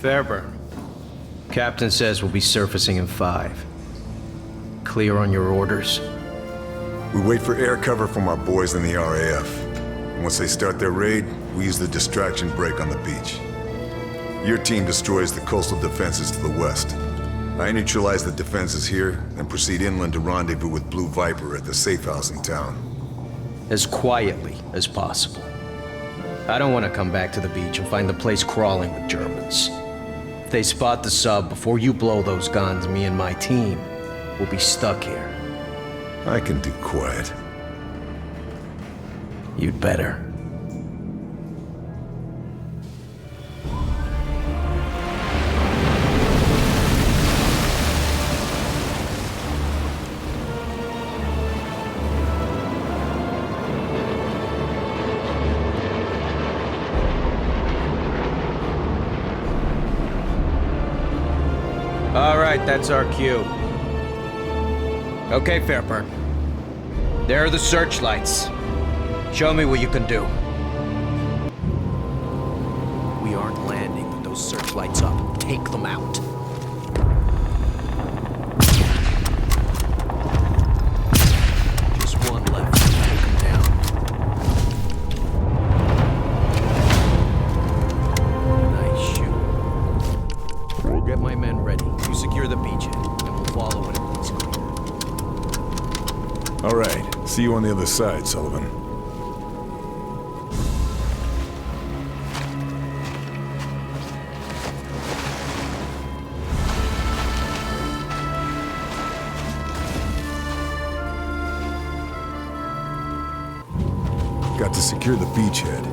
Fairburn. Captain says we'll be surfacing in 5. Clear on your orders? We wait for air cover from our boys in the RAF. Once they start their raid, we use the distraction break on the beach. Your team destroys the coastal defenses to the west. I neutralize the defenses here, and proceed inland to rendezvous with Blue Viper at the safe house in town. As quietly as possible. I don't want to come back to the beach and find the place crawling with Germans. If they spot the sub before you blow those guns, me and my team will be stuck here. I can do quiet. You'd better. All right, that's our cue. Okay, Fairburn. There are the searchlights. Show me what you can do. We aren't landing with those searchlights up. Take them out. Just one left. Take them down. Nice shoot. We'll get my men ready. You secure the beachhead, and we'll follow when it looks clear. All right. See you on the other side, Sullivan. Got to secure the beachhead.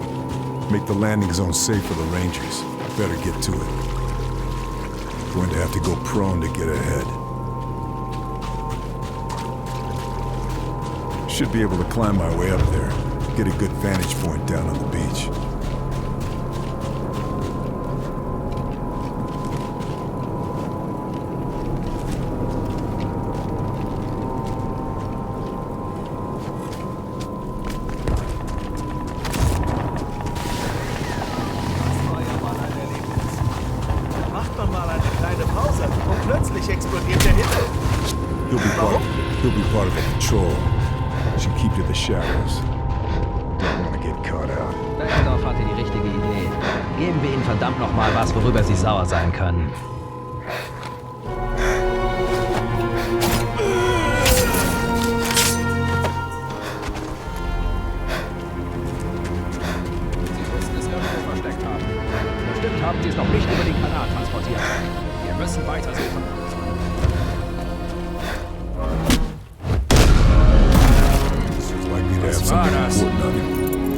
Make the landing zone safe for the Rangers. Better get to it. Going to have to go prone to get ahead. Should be able to climb my way up there. Get a good vantage point down on the beach. He'll be part of the patrol. Should keep to the shadows. Don't want to get caught out. Beckendorf hatte die richtige Idee. Geben wir ihnen verdammt noch mal was, worüber sie sauer sein können. Sie müssen es irgendwo versteckt haben. Bestimmt haben sie es noch nicht über den Kanal transportiert. Wir müssen weitersuchen.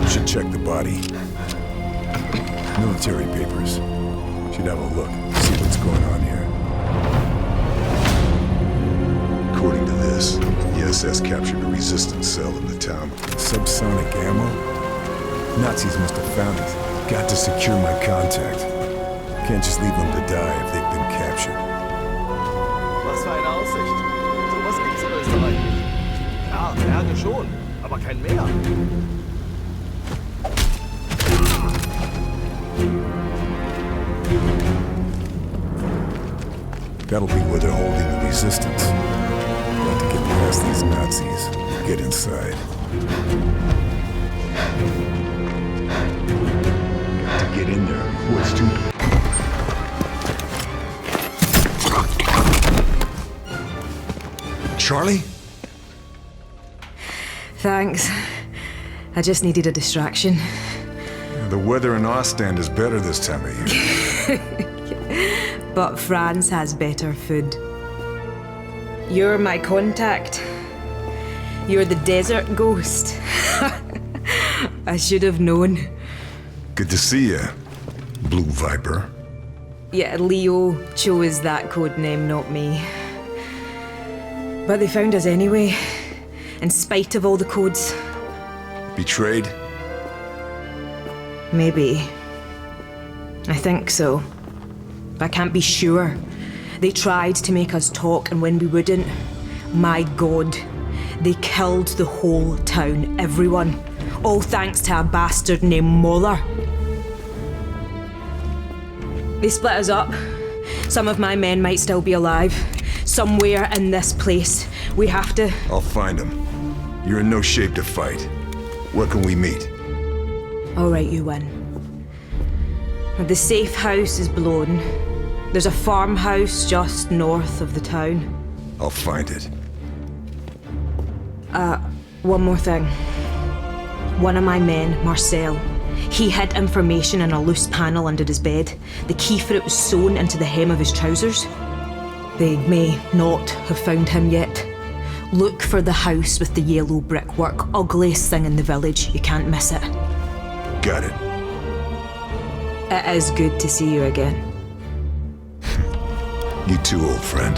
Should check the body. Military papers. Should have a look, see what's going on here. According to this, the SS captured a resistance cell in the town. Subsonic ammo? Nazis must have found it. Got to secure my contact. Can't just leave them to die if they've been captured. Was für eine Aussicht. Sowas gibt's in Österreich nicht. Ja, Berge schon, aber kein Meer. That'll be where they're holding the resistance. Got to get past these Nazis. Get inside. Got to get in there before it's too... Charlie? Thanks. I just needed a distraction. The weather in Ostend is better this time of year. But France has better food. You're my contact. You're the desert ghost. I should have known. Good to see you, Blue Viper. Yeah, Leo chose that code name, not me. But they found us anyway, in spite of all the codes. Betrayed? Maybe. I think so. I can't be sure. They tried to make us talk, and when we wouldn't, my God, they killed the whole town, everyone. All thanks to a bastard named Moller. They split us up. Some of my men might still be alive. Somewhere in this place. We have to... I'll find them. You're in no shape to fight. Where can we meet? All right, you win. The safe house is blown. There's a farmhouse just north of the town. I'll find it. One more thing. One of my men, Marcel, he hid information in a loose panel under his bed. The key for it was sewn into the hem of his trousers. They may not have found him yet. Look for the house with the yellow brickwork. Ugliest thing in the village. You can't miss it. Got it. It is good to see you again. You too, old friend.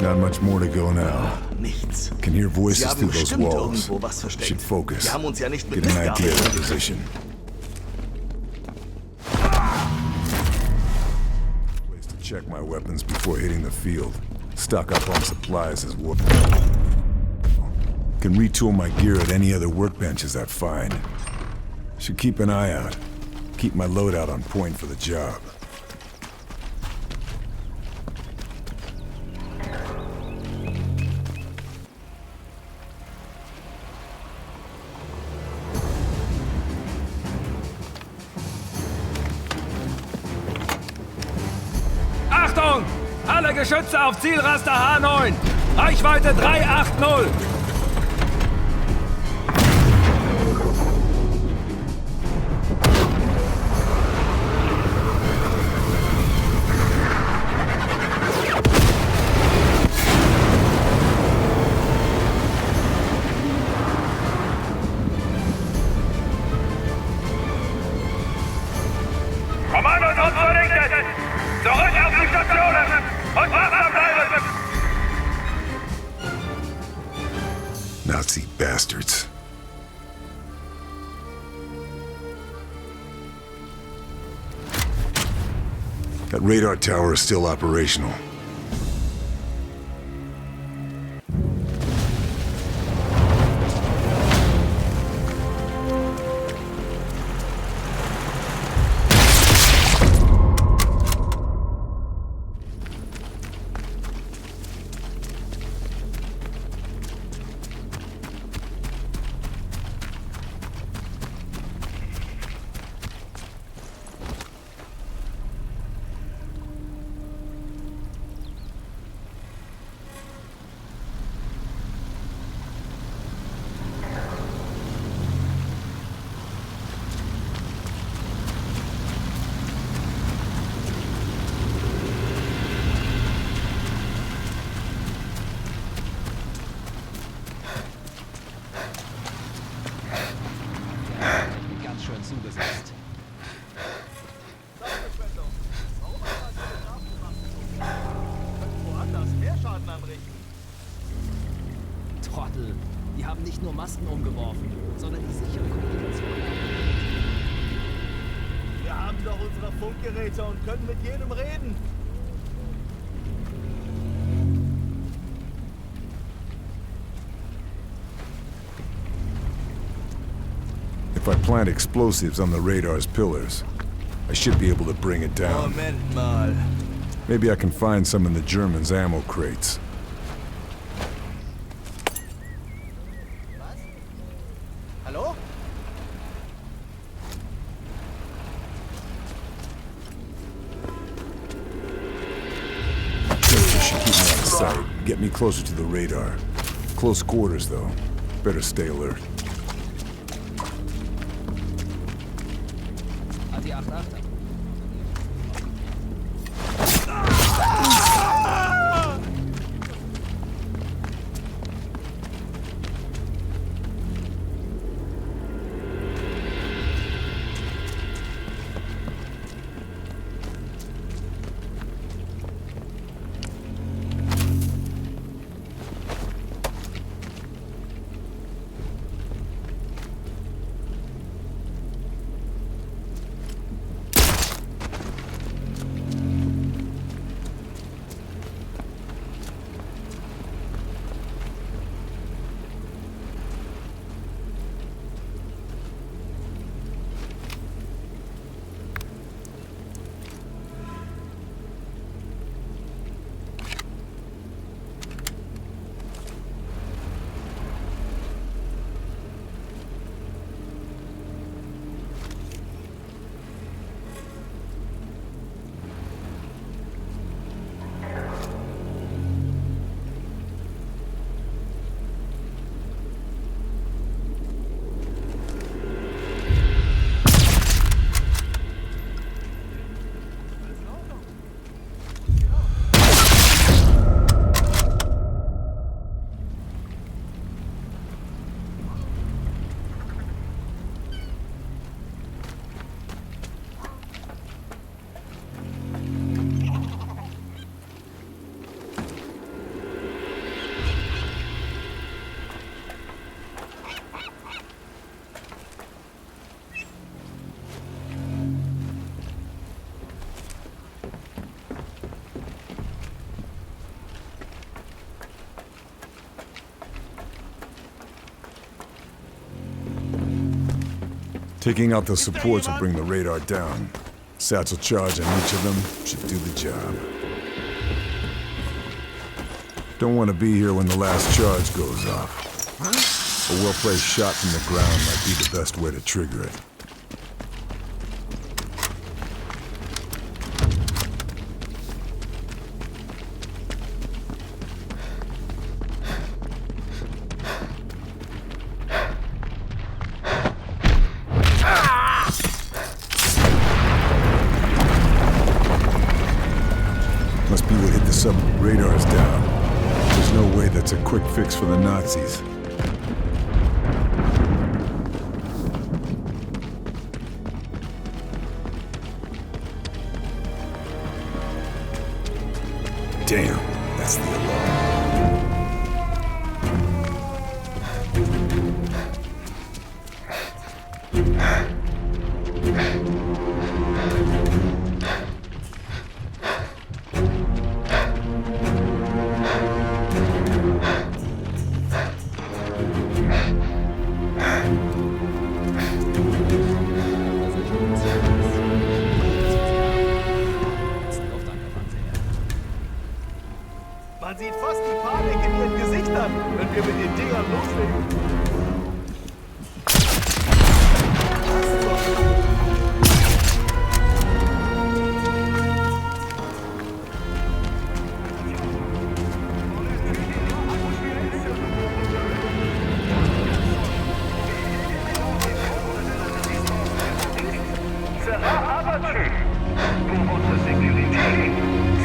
Not much more to go now. Nichts. Can hear Sie voices haben through those bestimmt walls. irgendwo was versteckt. Should focus. Wir haben uns ja nicht mit Get an idea of the Mistgabeln. position. Place to check my weapons before hitting the field. Stock up on supplies as well. Can retool my gear at any other workbenches I find. Should keep an eye out. Keep my loadout on point for the job. Achtung! Alle Geschütze auf Zielraster H9! Reichweite 380! Kommandos uns vernichtet! Zurück auf die Stationen! Und wachsam bleiben! Nazi bastards. That radar tower is still operational. Ganz schön zugesetzt. Zeitverschwendung. Sauberer Könnten woanders mehr Schaden anrichten. Trottel. Die haben nicht nur Masken umgeworfen, sondern die sichere Kommunikation. Wir haben doch unsere Funkgeräte und können mit jedem reden. If I plant explosives on the radar's pillars, I should be able to bring it down. Moment mal. Maybe I can find some in the Germans' ammo crates. Hallo? Sensors should keep me out of sight. Get me closer to the radar. Close quarters, though. Better stay alert. AT-88. Taking out those supports will bring the radar down. Satchel charge on each of them should do the job. Don't want to be here when the last charge goes off. A well-placed shot from the ground might be the best way to trigger it. Must be what hit the sub. Radar's down. There's no way that's a quick fix for the Nazis. Damn, that's the alarm. Man sieht fast die Panik in ihren Gesichtern, wenn wir mit den Dingern loslegen. Sera abattu pour votre sécurité.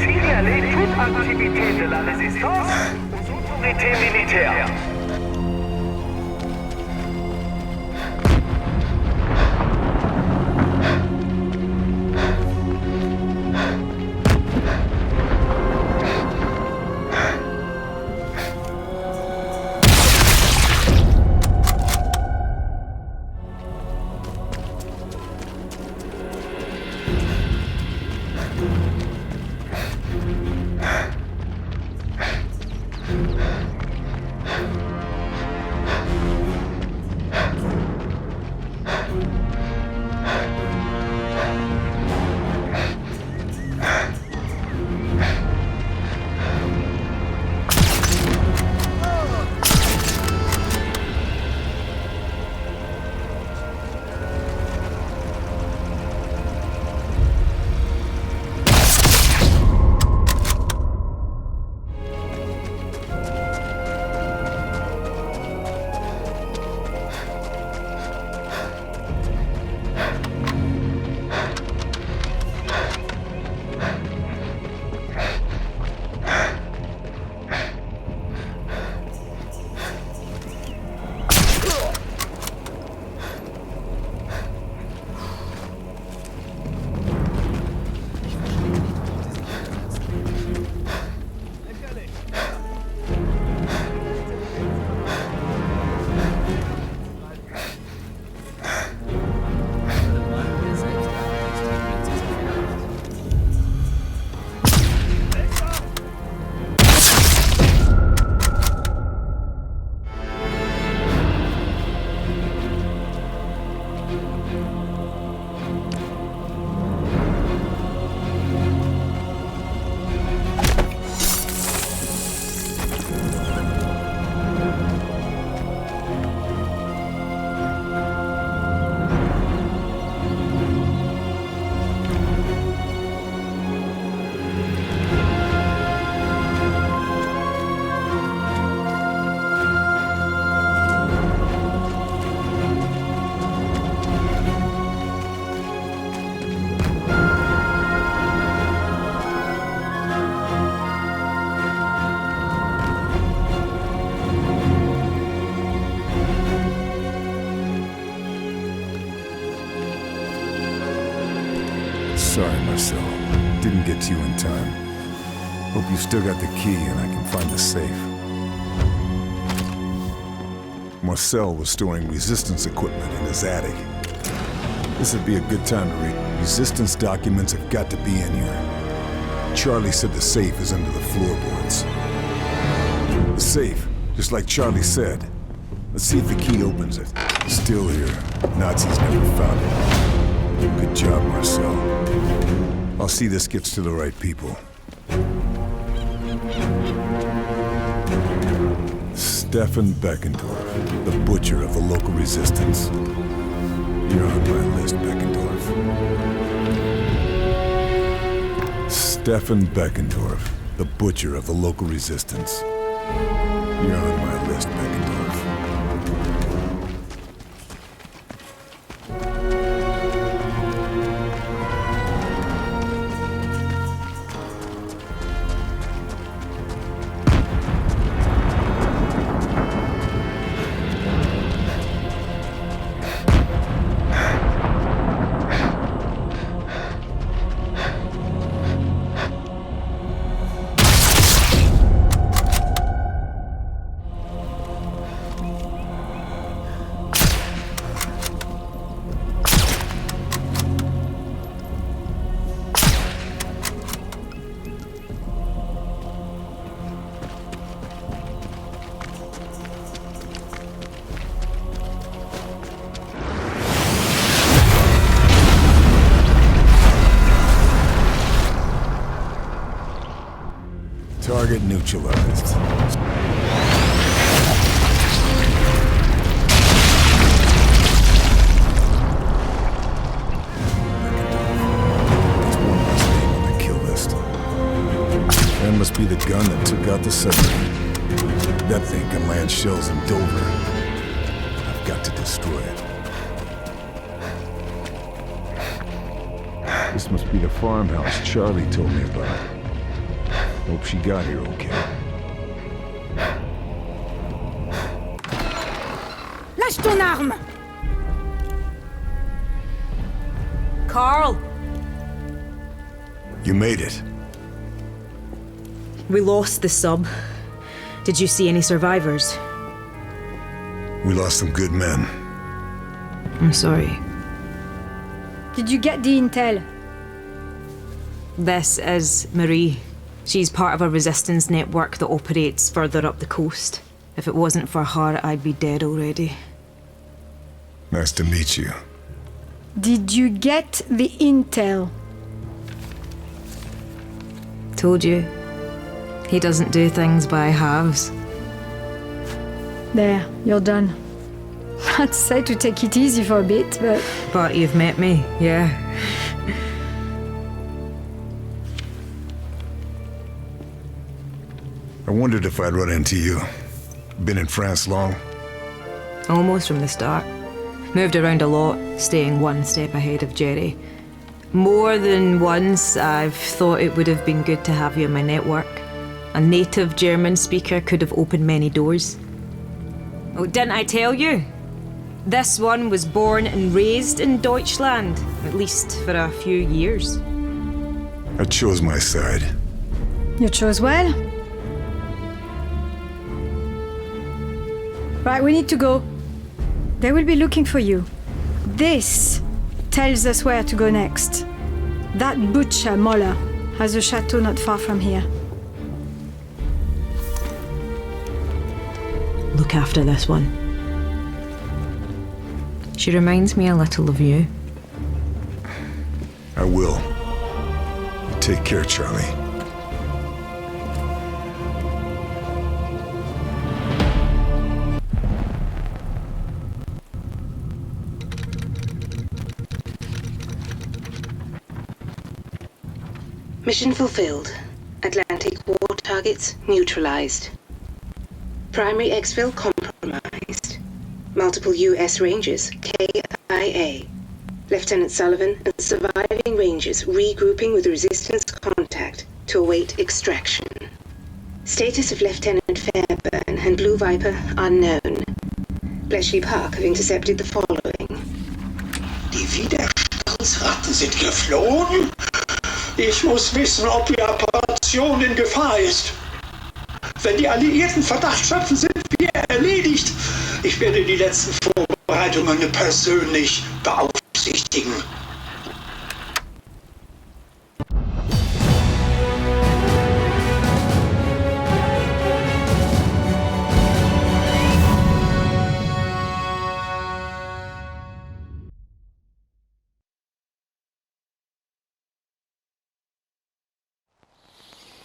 Signalez toute activité de la résistance aux autorités militaires. Sorry, Marcel. Didn't get to you in time. Hope you still got the key and I can find the safe. Marcel was storing resistance equipment in his attic. This would be a good time to read. Resistance documents have got to be in here. Charlie said the safe is under the floorboards. The safe, just like Charlie said, Let's see if the key opens it. Still here. Nazis never found it. Good job, Marcel. I'll see this gets to the right people. Stefan Beckendorf, the butcher of the local resistance. You're on my list, Beckendorf. Stefan Beckendorf, the butcher of the local resistance. You're on my list, Beckendorf. Target neutralized. There's one last name on the kill list. That must be the gun that took out the submarine. That thing can land shells in Dover. I've got to destroy it. This must be the farmhouse Charlie told me about. Hope she got here okay. Lâche ton arme! Carl! You made it. We lost the sub. Did you see any survivors? We lost some good men. I'm sorry. Did you get the intel? This is Marie. She's part of a resistance network that operates further up the coast. If it wasn't for her, I'd be dead already. Nice to meet you. Did you get the intel? Told you. He doesn't do things by halves. There, you're done. I'd say to take it easy for a bit, but... But you've met me, yeah. I wondered if I'd run into you. Been in France long? Almost from the start. Moved around a lot, staying one step ahead of Jerry. More than once, I've thought it would have been good to have you in my network. A native German speaker could have opened many doors. Oh, didn't I tell you? This one was born and raised in Deutschland, at least for a few years. I chose my side. You chose well. Right, we need to go. They will be looking for you. This tells us where to go next. That butcher, Moller, has a chateau not far from here. Look after this one. She reminds me a little of you. I will. Take care, Charlie. Mission fulfilled. Atlantic war targets neutralized. Primary exfil compromised. Multiple U.S. Rangers, KIA. Lieutenant Sullivan and surviving Rangers regrouping with resistance contact to await extraction. Status of Lieutenant Fairburn and Blue Viper unknown. Bletchley Park have intercepted the following. Die Widerstandsratten sind geflohen? Ich muss wissen, ob die Operation in Gefahr ist. Wenn die Alliierten Verdacht schöpfen, sind wir erledigt. Ich werde die letzten Vorbereitungen persönlich beaufsichtigen.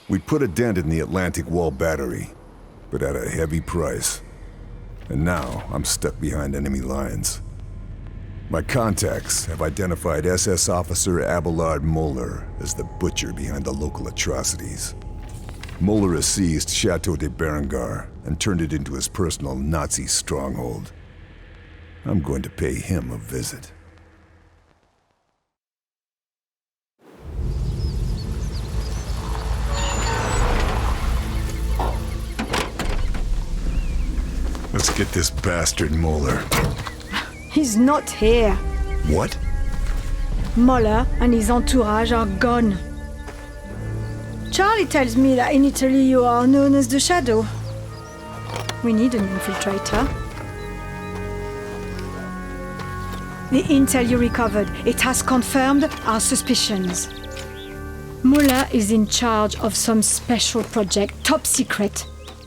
We put a dent in the Atlantic Wall battery, but at a heavy price. And now I'm stuck behind enemy lines. My contacts have identified SS Officer Abelard Moeller as the butcher behind the local atrocities. Moeller has seized Chateau de Berengar and turned it into his personal Nazi stronghold. I'm going to pay him a visit. Let's get this bastard Moeller. He's not here. What? Moeller and his entourage are gone. Charlie tells me that in Italy you are known as the Shadow. We need an infiltrator. The intel you recovered, it has confirmed our suspicions. Moeller is in charge of some special project, top secret.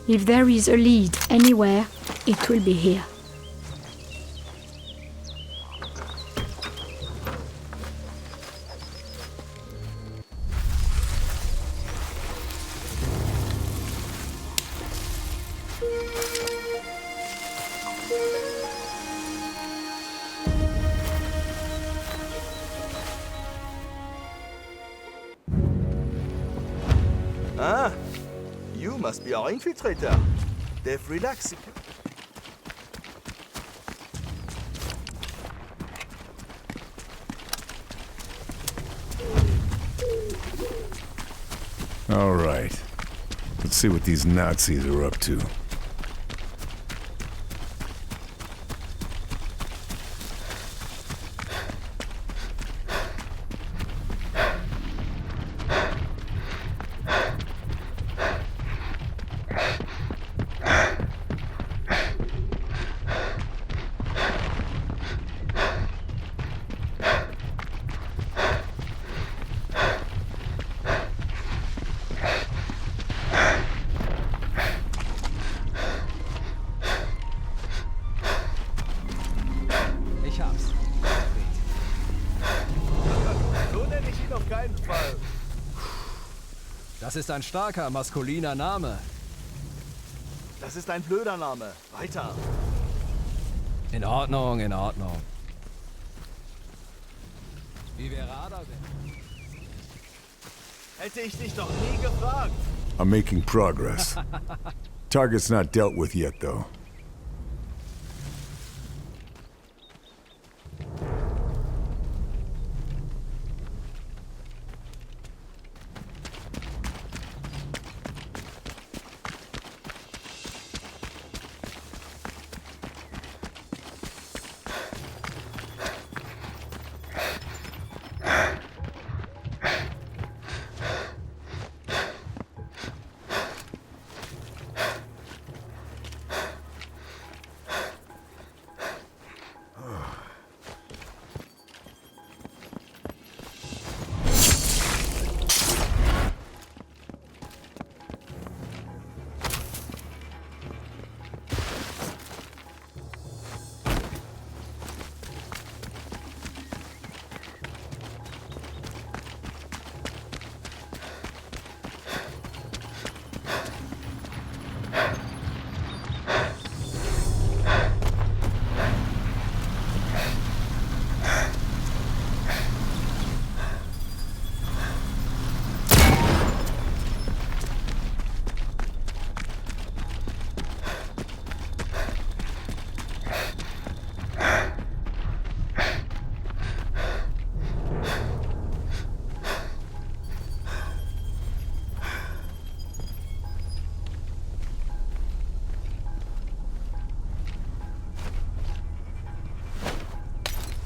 If there is a lead anywhere, it will be here. Ah, you must be our infiltrator. Dev, relax. All right. Let's see what these Nazis are up to. Ich hab's. So nenne ich ihn auf keinen Fall. Das ist ein starker, maskuliner Name. Das ist ein blöder Name. Weiter. In Ordnung, in Ordnung. Wie wäre Ada denn? Hätte ich dich doch nie gefragt. I'm making progress. Target's not dealt with yet, though.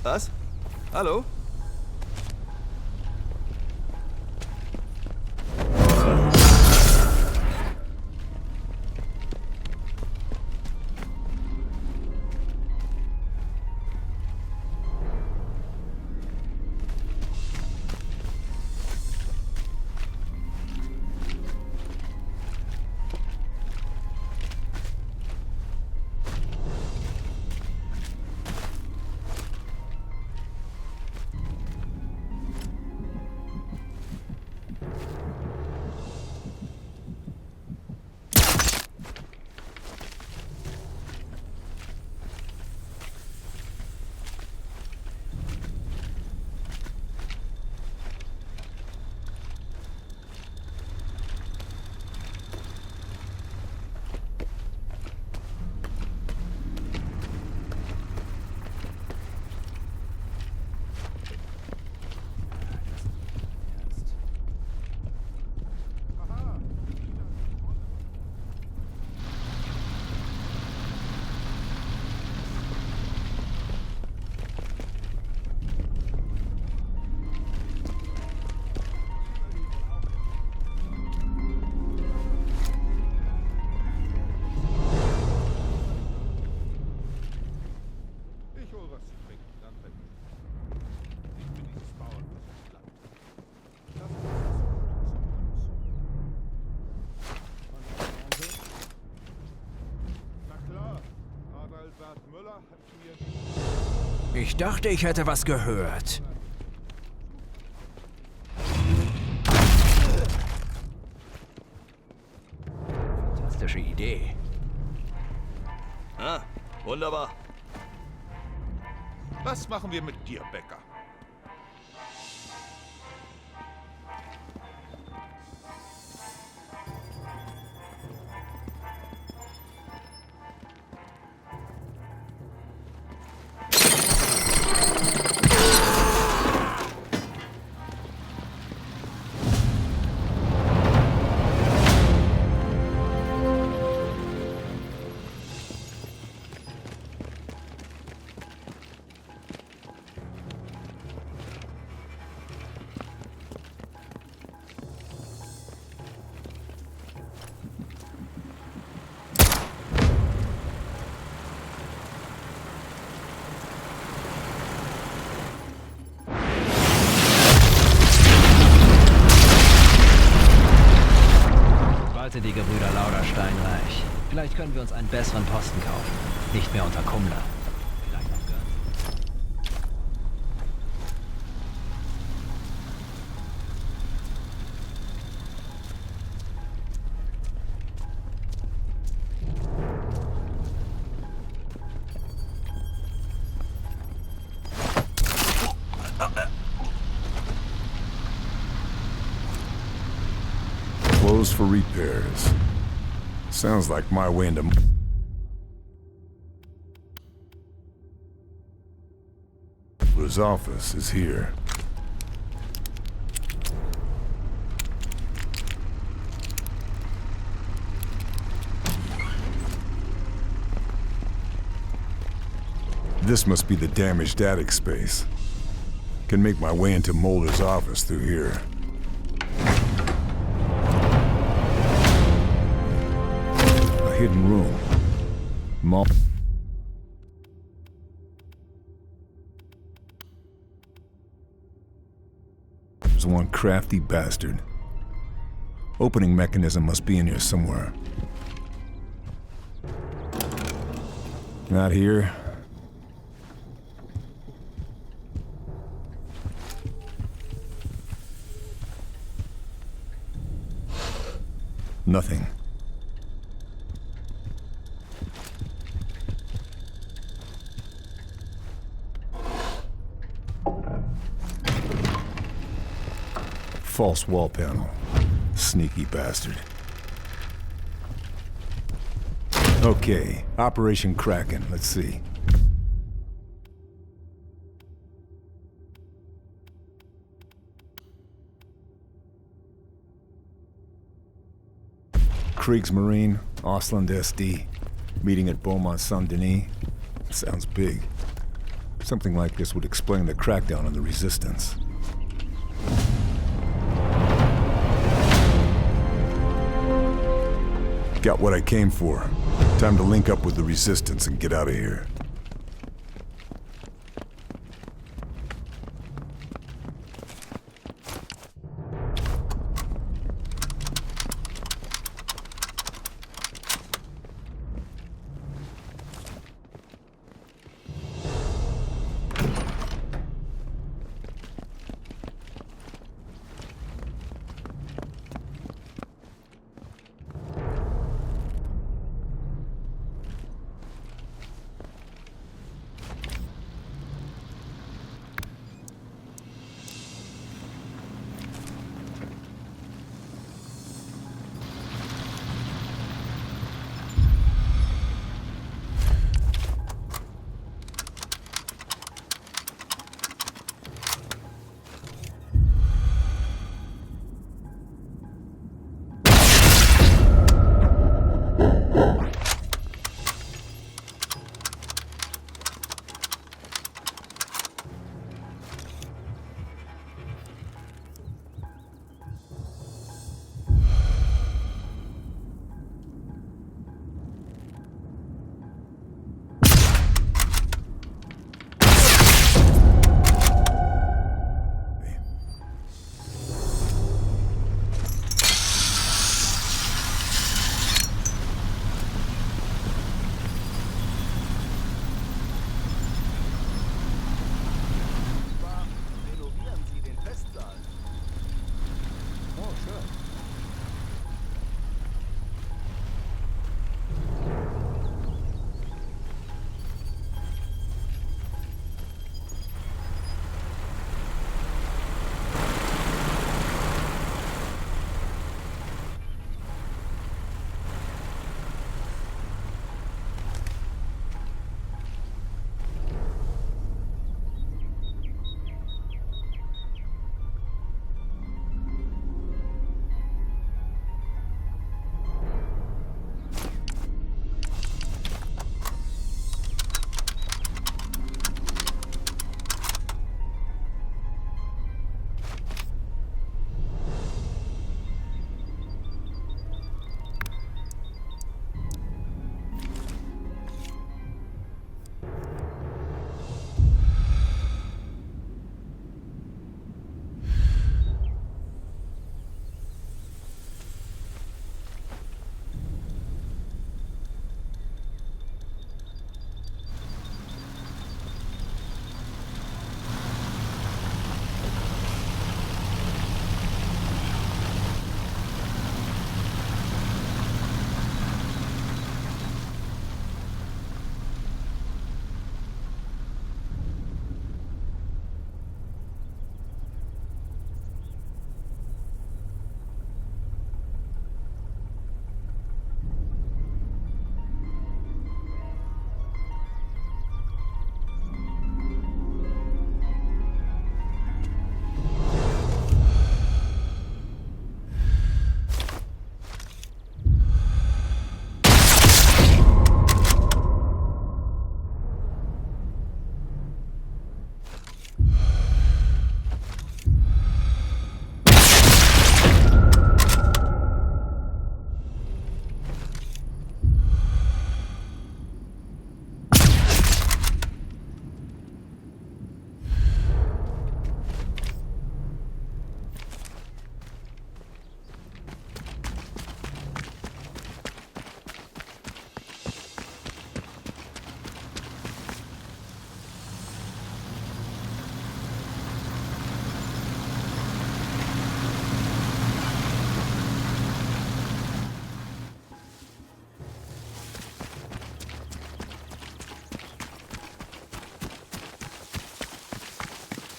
Was? Hallo? Ich dachte, ich hätte was gehört. Fantastische Idee. Ah, wunderbar. Was machen wir mit dir, Becker? Die Gebrüder Lauderstein reich. Vielleicht können wir uns einen besseren Posten kaufen. Nicht mehr unter Kummler. Vielleicht auf Guernsey. Closed for repairs. Sounds like my way into... His office is here. This must be the damaged attic space. Can make my way into Mulder's office through here. Hidden room. There's one crafty bastard. Opening mechanism must be in here somewhere. Not here. Nothing. False wall panel. Sneaky bastard. Okay, Operation Kraken. Let's see. Kriegsmarine, Ostland SD, meeting at Beaumont Saint-Denis. Sounds big. Something like this would explain the crackdown on the Resistance. Got what I came for. Time to link up with the Resistance and get out of here.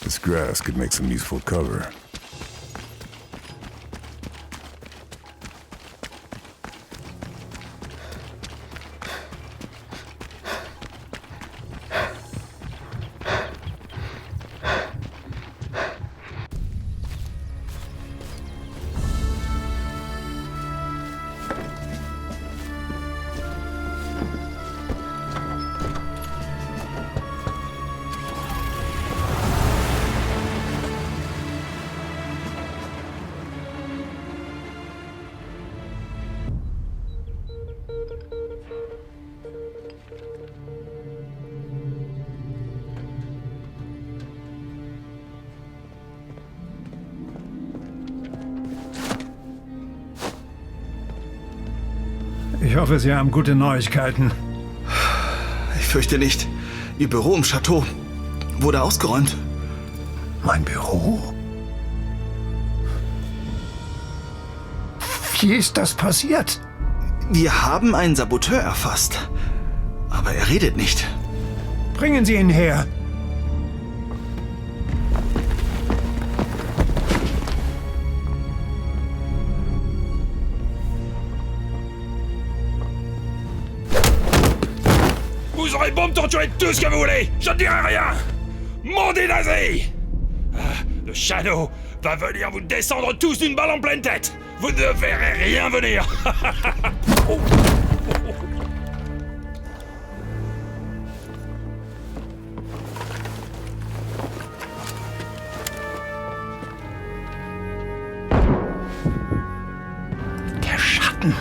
This grass could make some useful cover. Ich hoffe, Sie haben gute Neuigkeiten. Ich fürchte nicht. Ihr Büro im Chateau wurde ausgeräumt. Mein Büro? Wie ist das passiert? Wir haben einen Saboteur erfasst. Aber er redet nicht. Bringen Sie ihn her. Vous aurez beau me torturer tout ce que vous voulez, je ne dirai rien. Mandez nazi. Le Shadow va venir vous descendre tous d'une balle en pleine tête. Vous ne verrez rien venir. Oh. Der Schatten.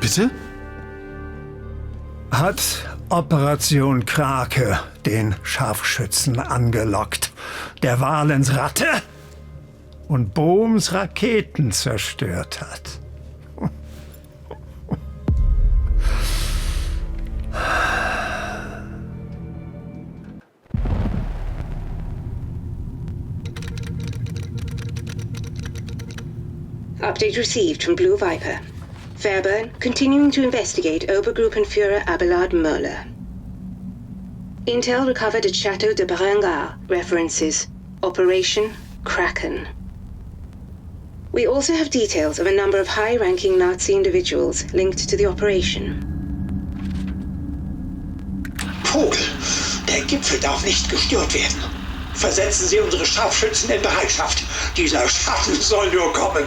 Bitte? Hat Operation Krake den Scharfschützen angelockt, der Valens Ratte und Bohms Raketen zerstört hat. Update received from Blue Viper. Fairburn continuing to investigate Obergruppenführer Abelard Möller. Intel recovered at Chateau de Berengar. References: Operation Kraken. We also have details of a number of high-ranking Nazi individuals linked to the operation. Vogel, der Gipfel darf nicht gestört werden. Versetzen Sie unsere Scharfschützen in Bereitschaft. Dieser Schatten soll nur kommen.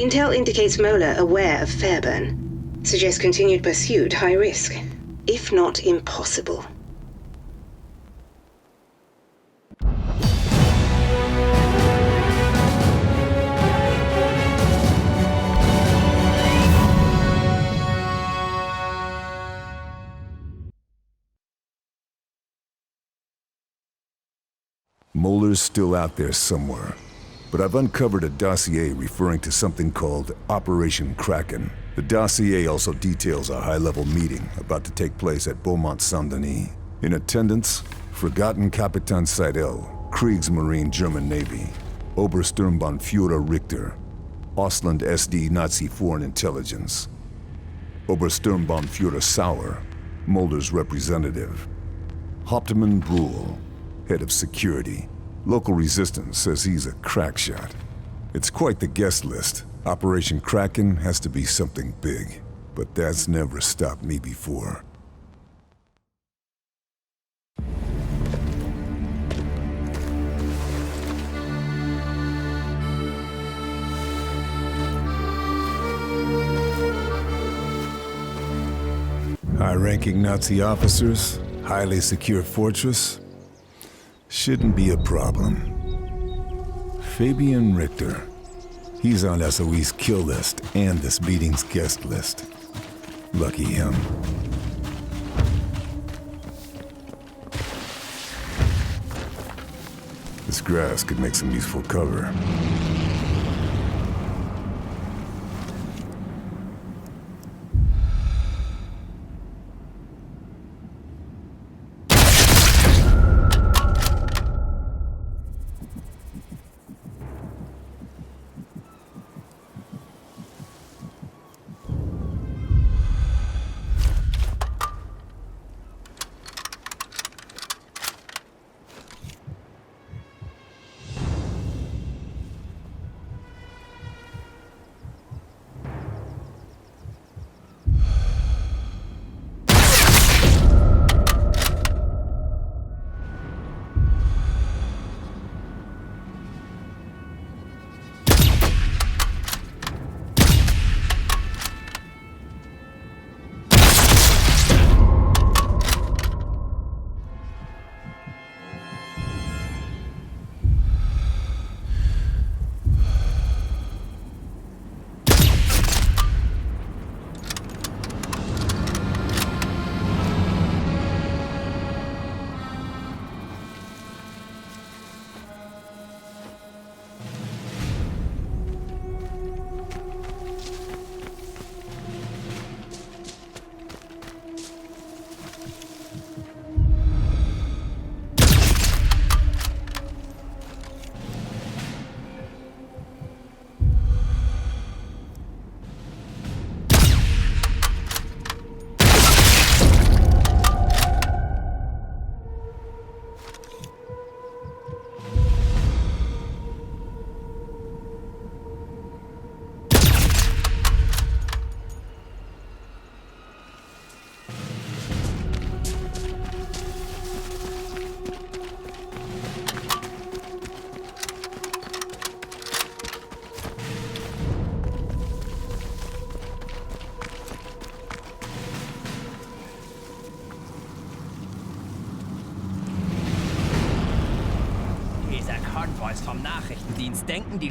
Intel indicates Möller aware of Fairburn. Suggests continued pursuit high risk, if not impossible. Moeller's still out there somewhere. But I've uncovered a dossier referring to something called Operation Kraken. The dossier also details a high-level meeting about to take place at Beaumont Saint-Denis. In attendance, Forgotten Kapitan Seidel, Kriegsmarine German Navy, Obersturmbannführer Richter, Ausland SD Nazi Foreign Intelligence, Obersturmbannführer Sauer, Mulder's representative, Hauptmann Bruhl, head of security. Local resistance says he's a crack shot. It's quite the guest list. Operation Kraken has to be something big, but that's never stopped me before. High-ranking Nazi officers, highly secure fortress. Shouldn't be a problem. Fabian Richter. He's on SOE's kill list and this meeting's guest list. Lucky him. This grass could make some useful cover. Boys vom Nachrichtendienst denken, die...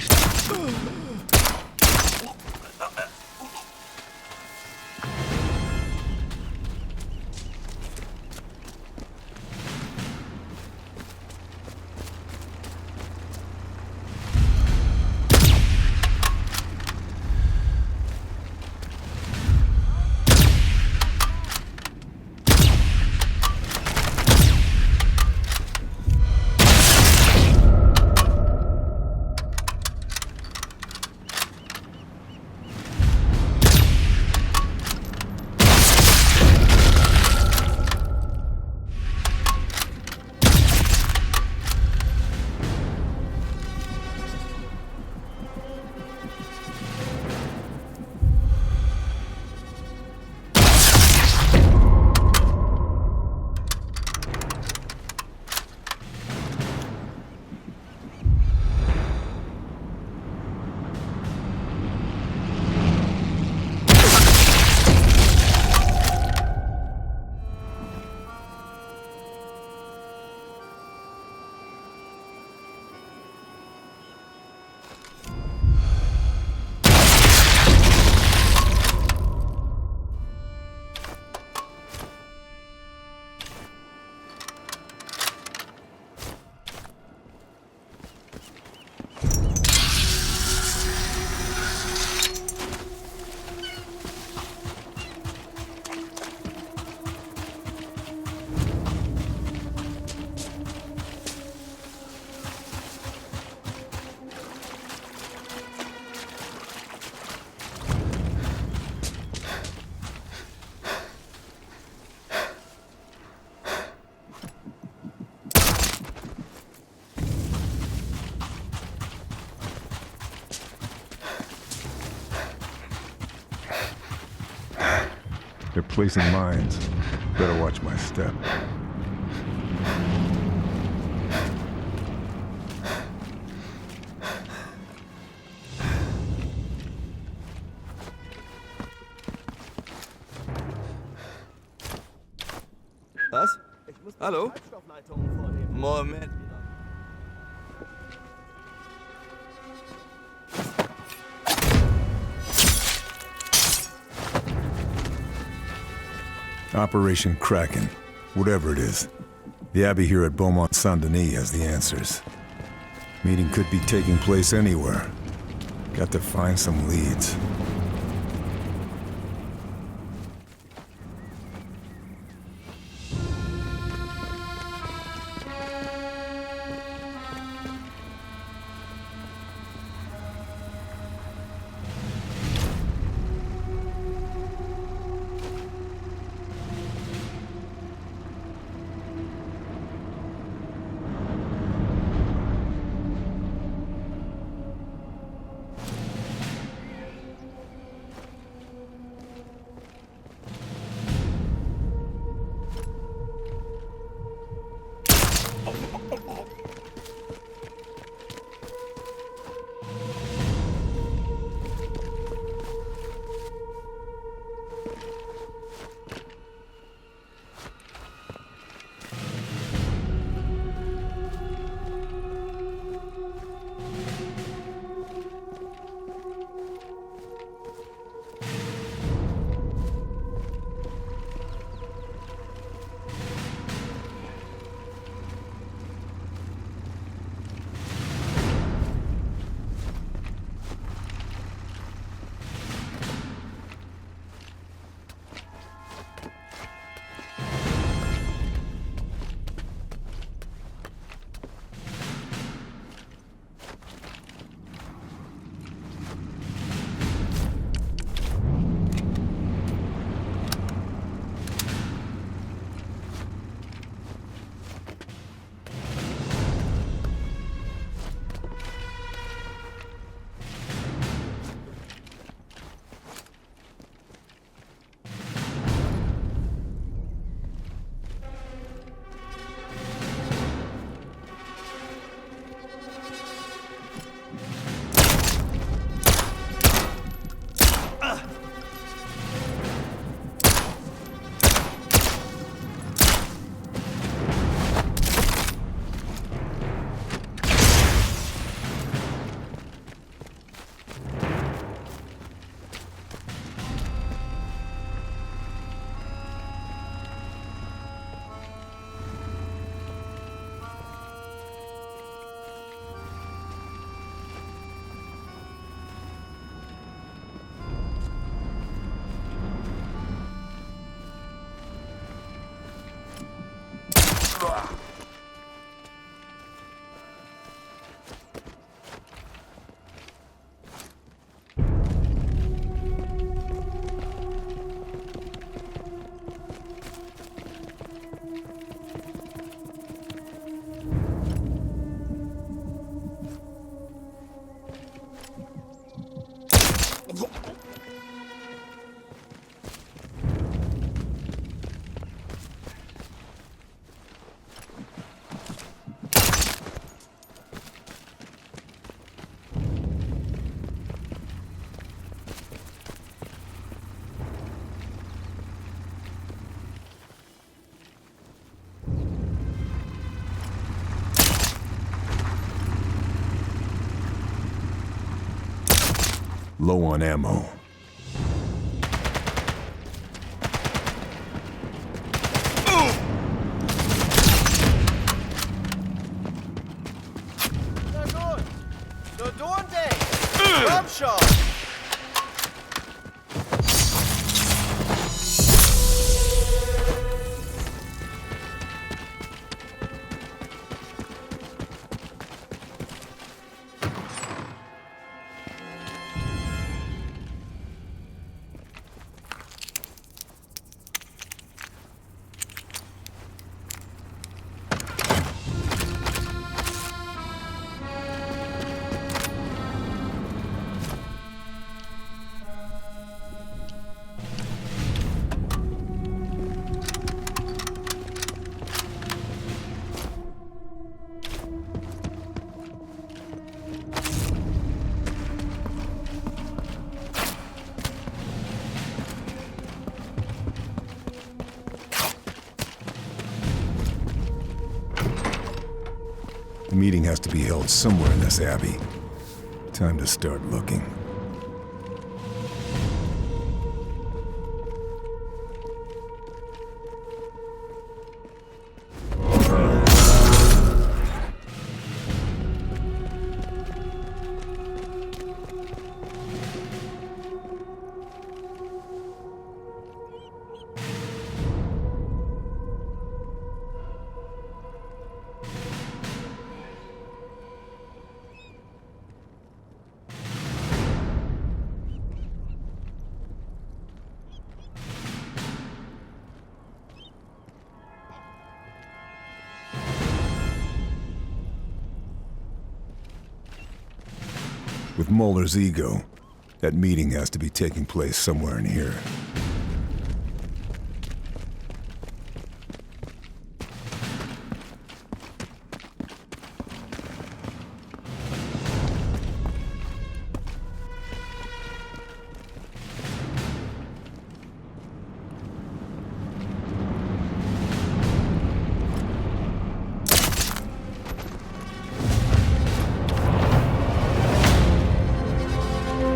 They're placing mines. Better watch my step. Was? Hallo? Moment. Operation Kraken. Whatever it is. The Abbey here at Beaumont Saint-Denis has the answers. Meeting could be taking place anywhere. Got to find some leads. Low on ammo. Na gut. Nur du und ich. Komm schon. The meeting has to be held somewhere in this abbey. Time to start looking. With Muller's ego, that meeting has to be taking place somewhere in here.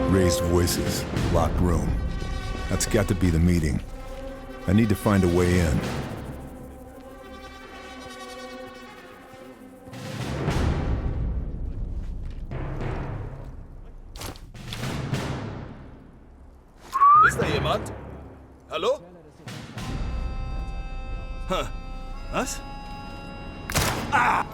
Raised voices, locked room. That's got to be the meeting. I need to find a way in. Ist da jemand? Hallo? Was? Ah!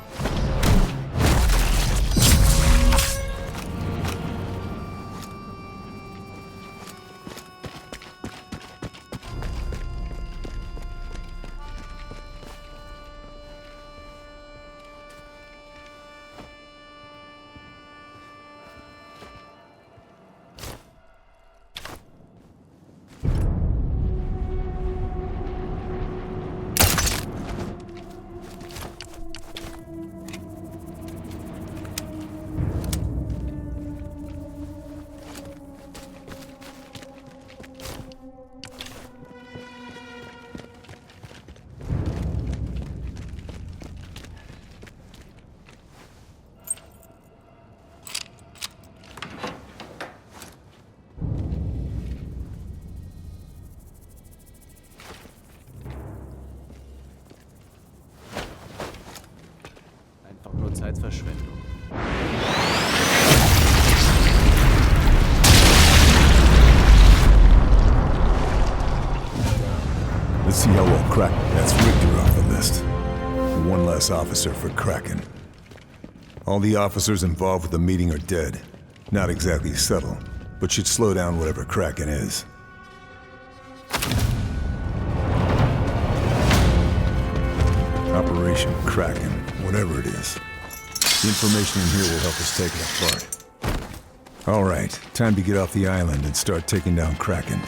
Einfach nur Zeitverschwendung. Let's see how well Kraken. That's Richter off the list. One less officer for Kraken. All the officers involved with the meeting are dead. Not exactly subtle, but should slow down whatever Kraken is. Operation Kraken, whatever it is. The information in here will help us take it apart. All right, time to get off the island and start taking down Kraken.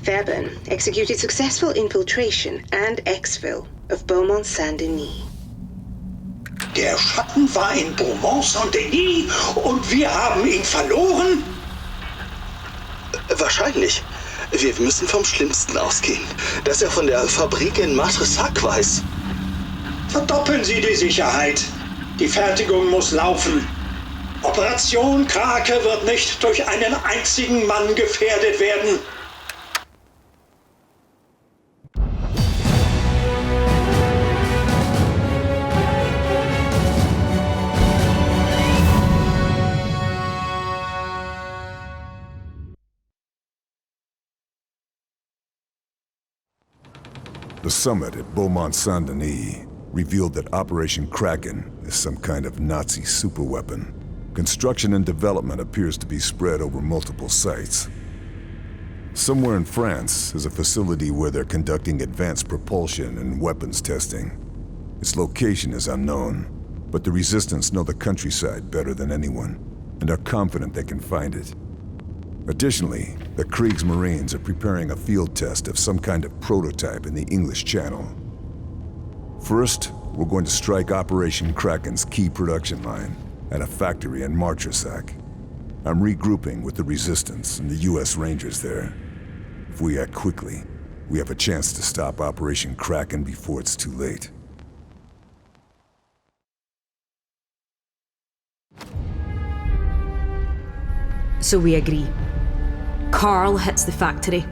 Fairburn executed successful infiltration and exfil of Beaumont Saint-Denis. Der Schatten war in Beaumont Saint-Denis und wir haben ihn verloren? Wahrscheinlich. Wir müssen vom Schlimmsten ausgehen. Dass er von der Fabrik in Matressac weiß. Verdoppeln Sie die Sicherheit. Die Fertigung muss laufen. Operation Krake wird nicht durch einen einzigen Mann gefährdet werden. The summit at Beaumont Saint-Denis revealed that Operation Kraken is some kind of Nazi superweapon. Construction and development appears to be spread over multiple sites. Somewhere in France is a facility where they're conducting advanced propulsion and weapons testing. Its location is unknown, but the Resistance know the countryside better than anyone, and are confident they can find it. Additionally, the Kriegsmarines are preparing a field test of some kind of prototype in the English Channel. First, we're going to strike Operation Kraken's key production line at a factory in Matressac. I'm regrouping with the Resistance and the US Rangers there. If we act quickly, we have a chance to stop Operation Kraken before it's too late. So we agree. Carl hits the factory.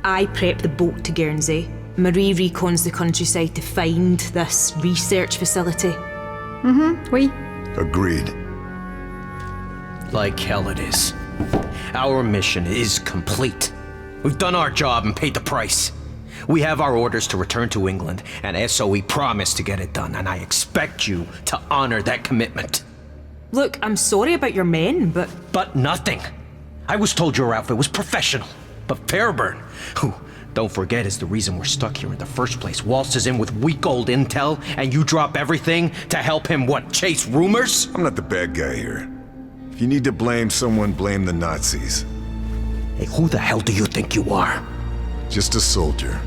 I prep the boat to Guernsey. Marie recons the countryside to find this research facility. Oui. Agreed. Like hell it is. Our mission is complete. We've done our job and paid the price. We have our orders to return to England, and SOE promised to get it done, and I expect you to honor that commitment. Look, I'm sorry about your men, but... But nothing. I was told your outfit was professional. But Fairburn, who, don't forget, is the reason we're stuck here in the first place, waltzes in with weak old intel, and you drop everything to help him, what, chase rumors? I'm not the bad guy here. If you need to blame someone, blame the Nazis. Hey, who the hell do you think you are? Just a soldier.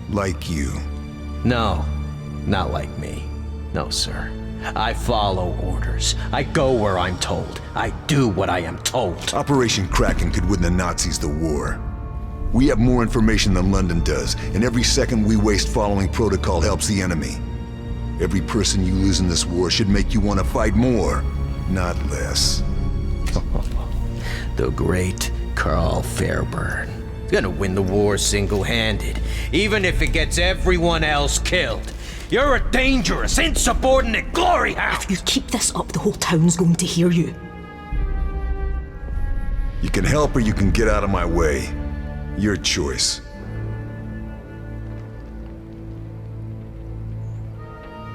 Like you. No, not like me. No, sir. I follow orders. I go where I'm told. I do what I am told. Operation Kraken could win the Nazis the war. We have more information than London does, and every second we waste following protocol helps the enemy. Every person you lose in this war should make you want to fight more, not less. The great Carl Fairburn. He's gonna win the war single-handed, even if it gets everyone else killed. You're a dangerous, insubordinate glory hound! If you keep this up, the whole town's going to hear you. You can help or you can get out of my way. Your choice.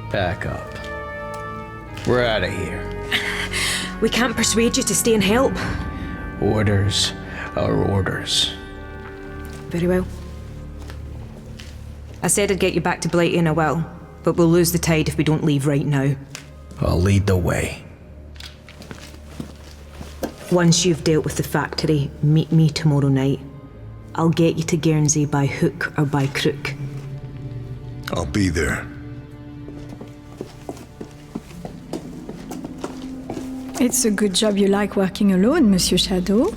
Pack up. We're out of here. We can't persuade you to stay and help. Orders are orders. Very well. I said I'd get you back to Blighty and I will, but we'll lose the tide if we don't leave right now. I'll lead the way. Once you've dealt with the factory, meet me tomorrow night. I'll get you to Guernsey by hook or by crook. I'll be there. It's a good job you like working alone, Monsieur Shadow.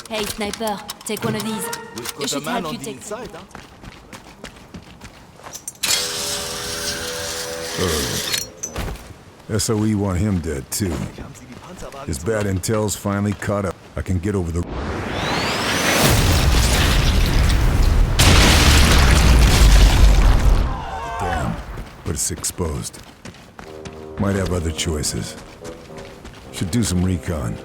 Hey, sniper, take one of these. You should help you take... SOE want him dead too. His bad intel's finally caught up. I can get over the... Damn, but it's exposed. Might have other choices. Should do some recon.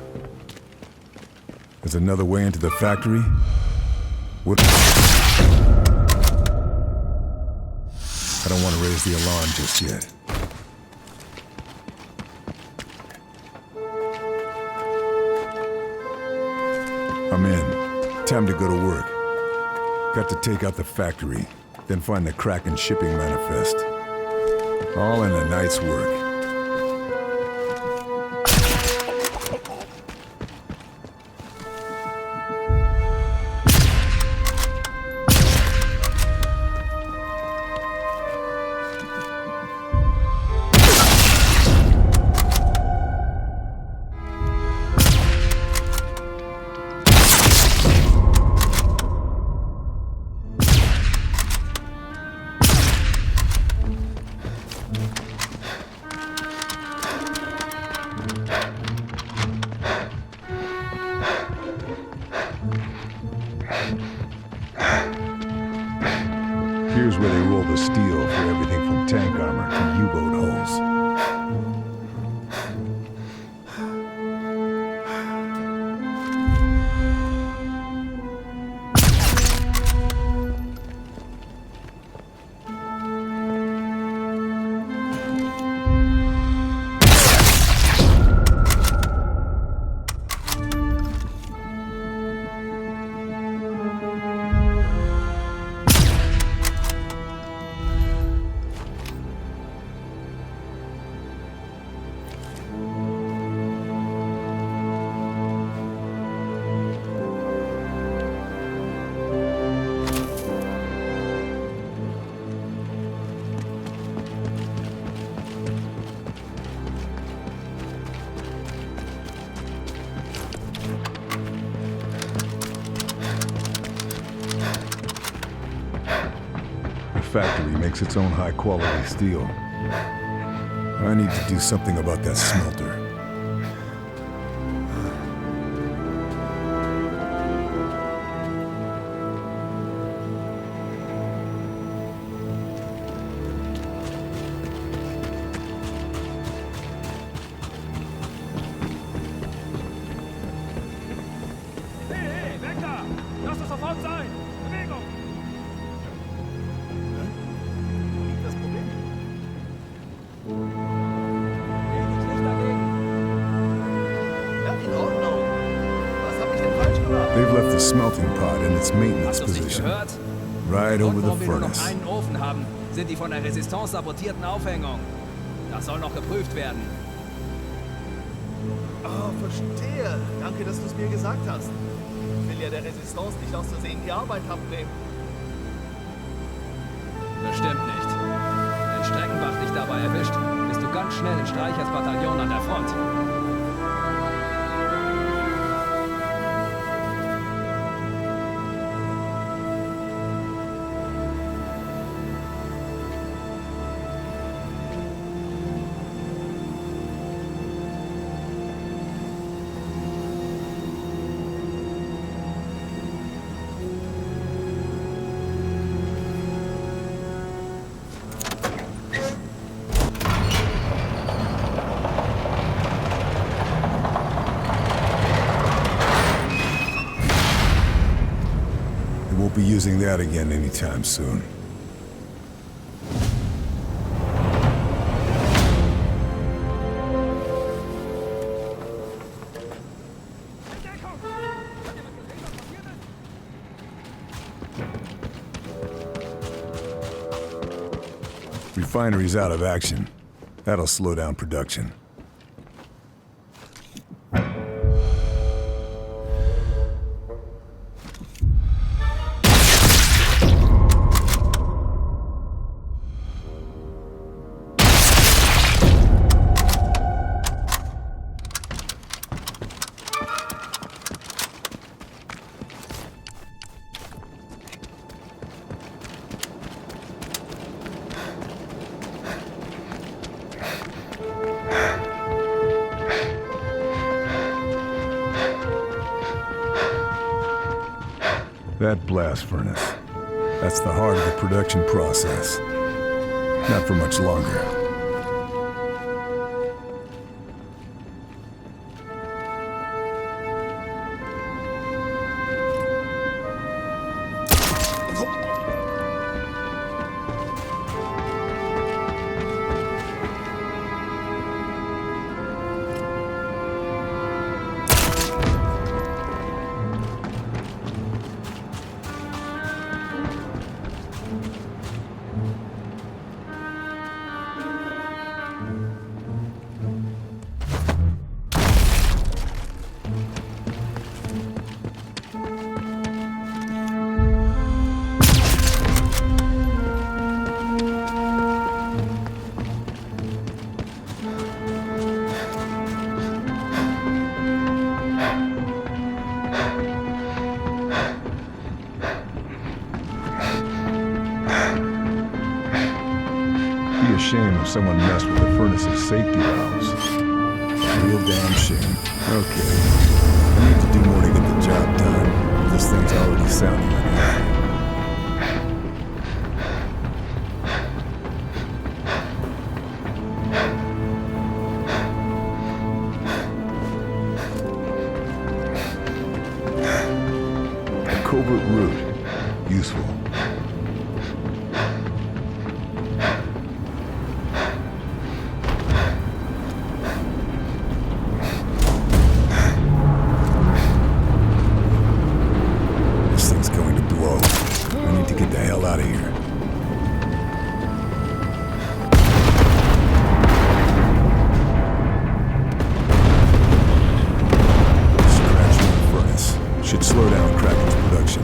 There's another way into the factory? What? I don't want to raise the alarm just yet. I'm in. Time to go to work. Got to take out the factory, then find the Kraken shipping manifest. All in a night's work. Here's where they roll the steel for everything from tank armor to U-boat hulls. Factory makes its own high-quality steel. I need to do something about that smelter. Hey, weg da! Lass es sofort sein! Bewegung! They've left the smelting pot in its maintenance Hast du's nicht position, gehört? right over the Dort, wo wir nur noch furnace. einen Ofen haben, sind die von der Resistance sabotierten Aufhängungen. Das soll noch geprüft werden. Oh, verstehe. Danke, dass du es mir gesagt hast. Ich will ja der Resistance nicht aus Versehen die Arbeit abnehmen. Bestimmt nicht. Wenn Streckenbach dich dabei erwischt, bist du ganz schnell in Streichers Bataillon an der Front. Won't be using that again anytime soon. Refinery's out of action. That'll slow down production. That blast furnace. That's the heart of the production process. Not for much longer. a shame if someone messed with the furnace's safety valves. A real damn shame. Okay. I need to do more to get the job done. This thing's already sounding like that. A covert route. Useful. This thing's going to blow. I need to get the hell out of here. Scratching the furnace. Should slow down Kraken's production.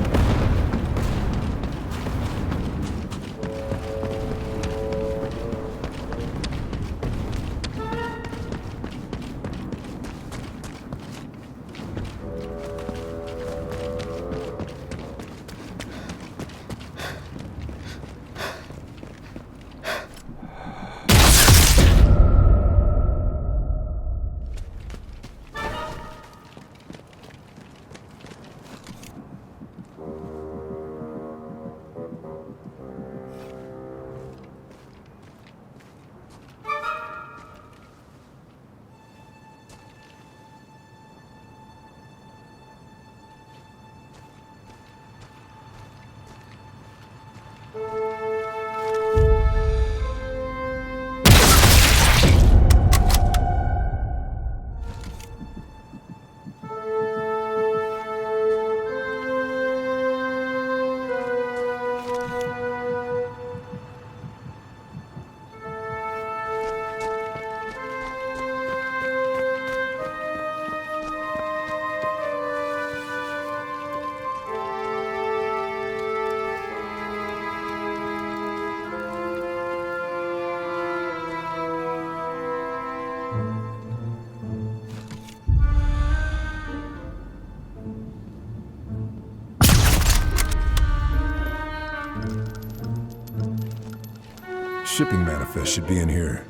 Shipping manifest should be in here.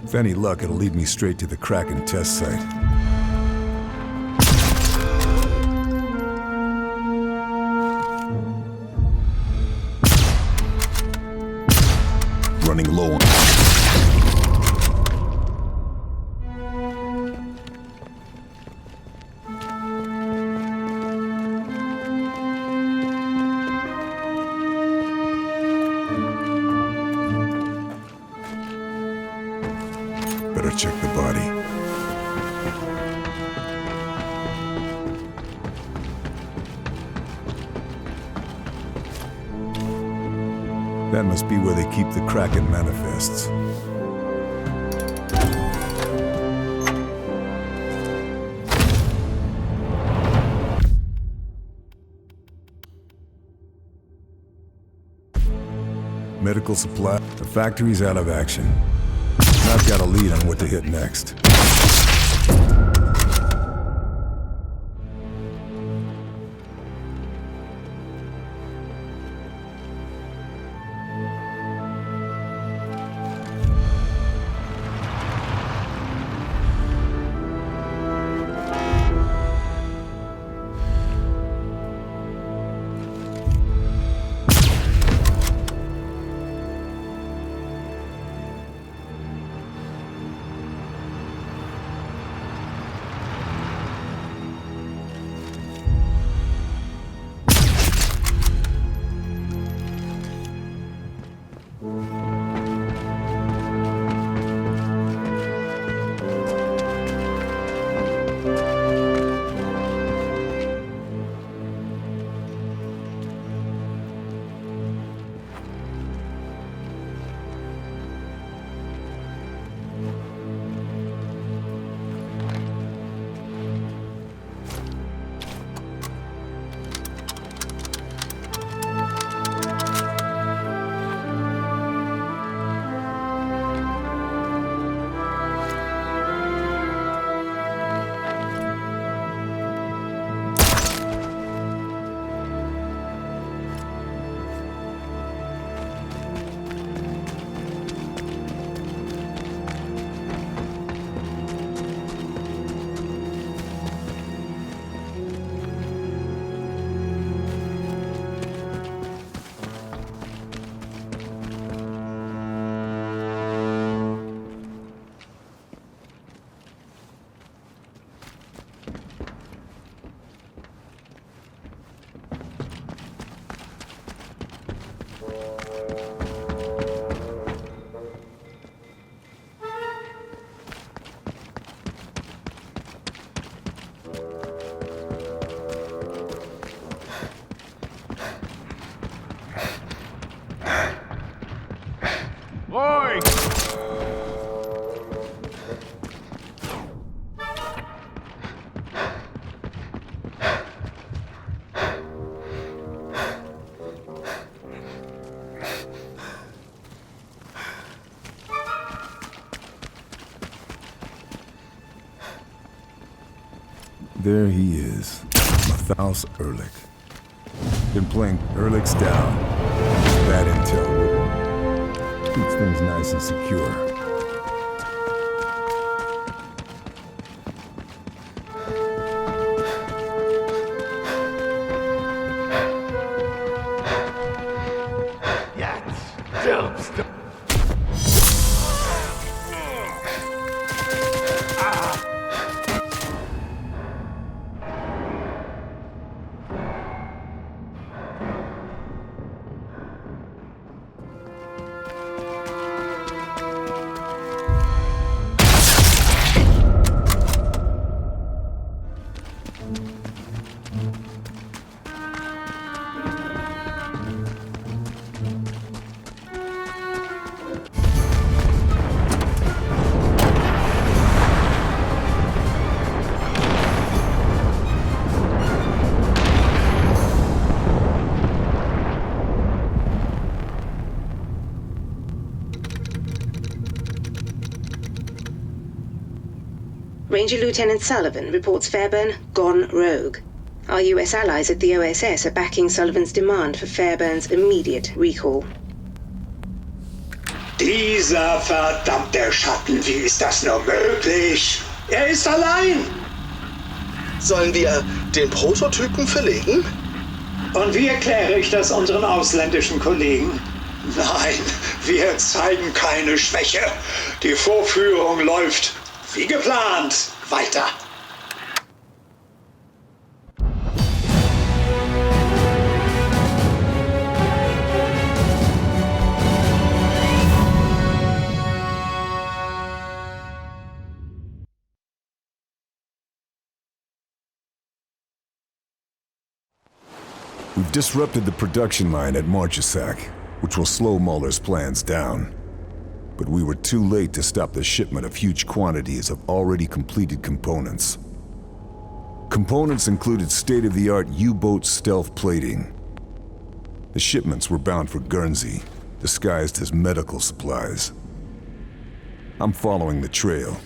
With any luck, it'll lead me straight to the Kraken test site. Running low on... Better check the body. That must be where they keep the Kraken manifests. Medical supply. The factory's out of action. I've got a lead on what to hit next. There he is, Matthias Ehrlich. Been playing Ehrlich's down. Bad intel. Keeps things nice and secure. Ranger Lieutenant Sullivan reports Fairburn gone rogue. Our US allies at the OSS are backing Sullivan's demand for Fairburn's immediate recall. Dieser verdammte Schatten, wie ist das nur möglich? Er ist allein! Sollen wir den Prototypen verlegen? Und wie erkläre ich das unseren ausländischen Kollegen? Nein, wir zeigen keine Schwäche. Die Vorführung läuft wie geplant weiter. We've disrupted the production line at Marchesac, which will slow Mahler's plans down. But we were too late to stop the shipment of huge quantities of already completed components. Components included state-of-the-art U-boat stealth plating. The shipments were bound for Guernsey, disguised as medical supplies. I'm following the trail.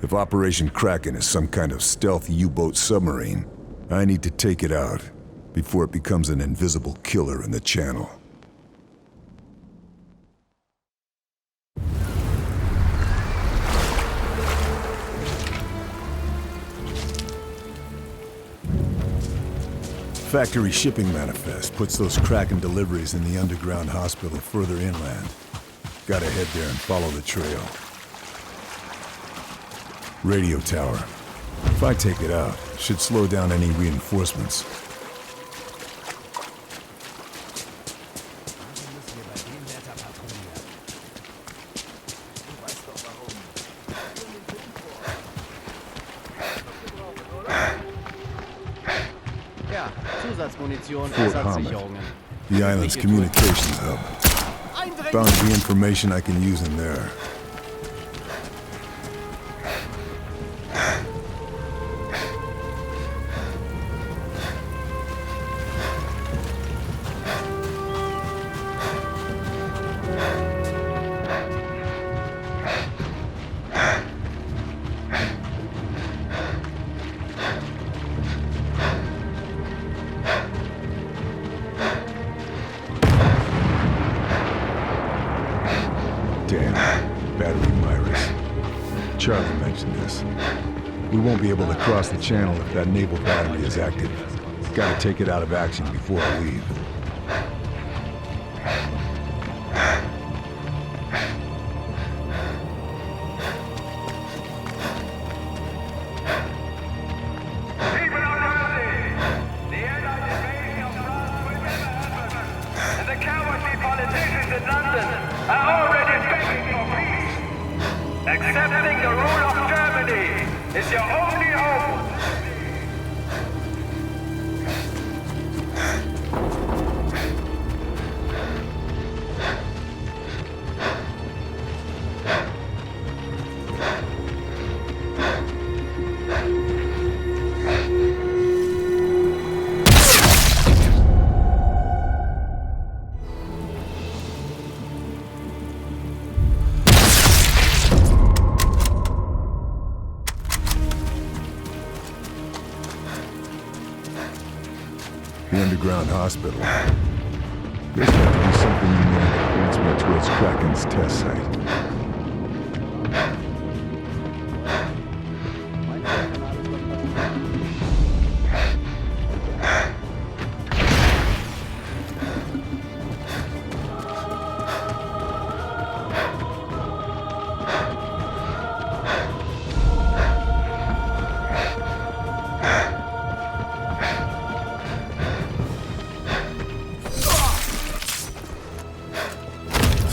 If Operation Kraken is some kind of stealth U-boat submarine, I need to take it out before it becomes an invisible killer in the channel. Factory shipping manifest puts those Kraken deliveries in the underground hospital further inland. Gotta head there and follow the trail. Radio tower. If I take it out, it should slow down any reinforcements. Fort Hamid, the island's communications hub. Bound to be information I can use in there. Damn, battery Myris. Charlie mentioned this. We won't be able to cross the channel if that naval battery is active. Gotta take it out of action before I leave. The Allied invasion of France will never happen, and the coward politicians in London are already begging for peace. Accepting the rule of Germany is your only hope. The underground hospital. There's got to be something in there that points me towards Kraken's test site.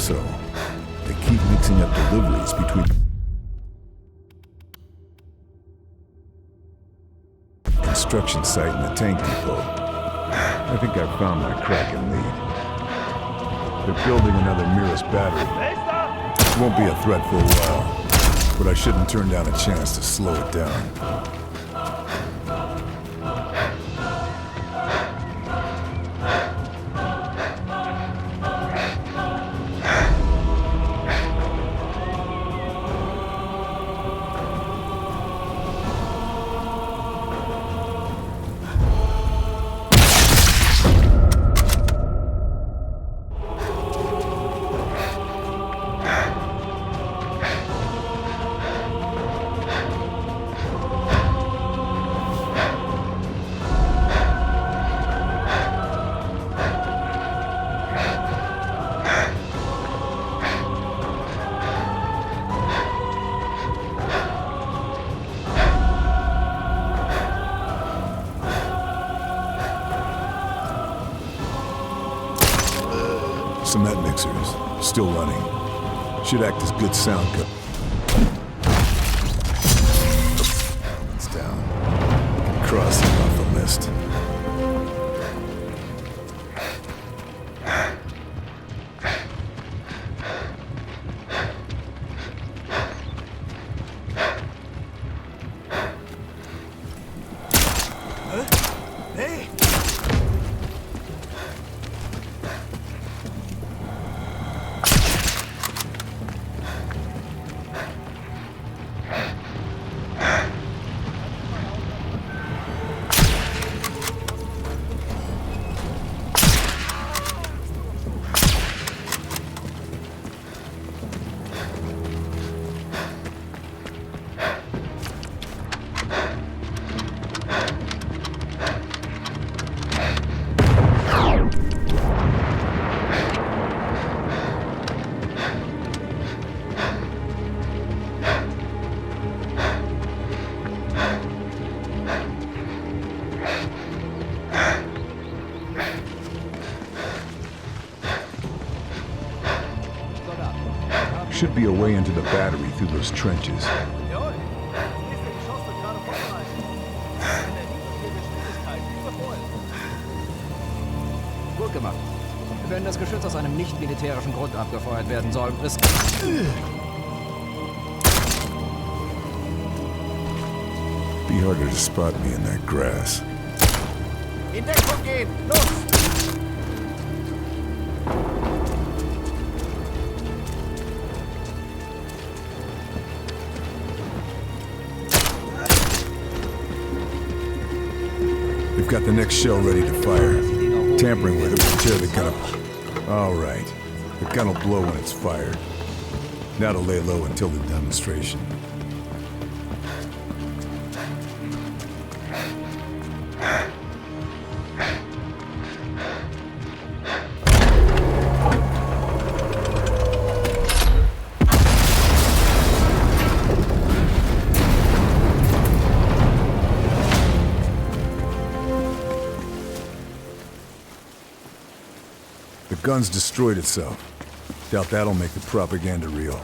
So, they keep mixing up deliveries between the construction site and the tank depot. I think I found my Kraken lead. They're building another Mirus battery. It won't be a threat for a while, but I shouldn't turn down a chance to slow it down. Cement mixers, still running. Should act as good sound cut. It's down. Cross it off the list. Hey! Should be a way into the battery through those trenches. Jawohl. Das nächste Geschoss wird gerade vorbereitet. In der niedrigen Geschwindigkeit, wie befohlen. Gut gemacht. Wenn das Geschütz aus einem nicht-militärischen Grund abgefeuert werden soll, Be harder to spot me in that grass. In Deckung gehen! Los! They've got the next shell ready to fire. Tampering with it will tear the gun up. All right. The gun will blow when it's fired. Now to lay low until the demonstration. The gun's destroyed itself. Doubt that'll make the propaganda real.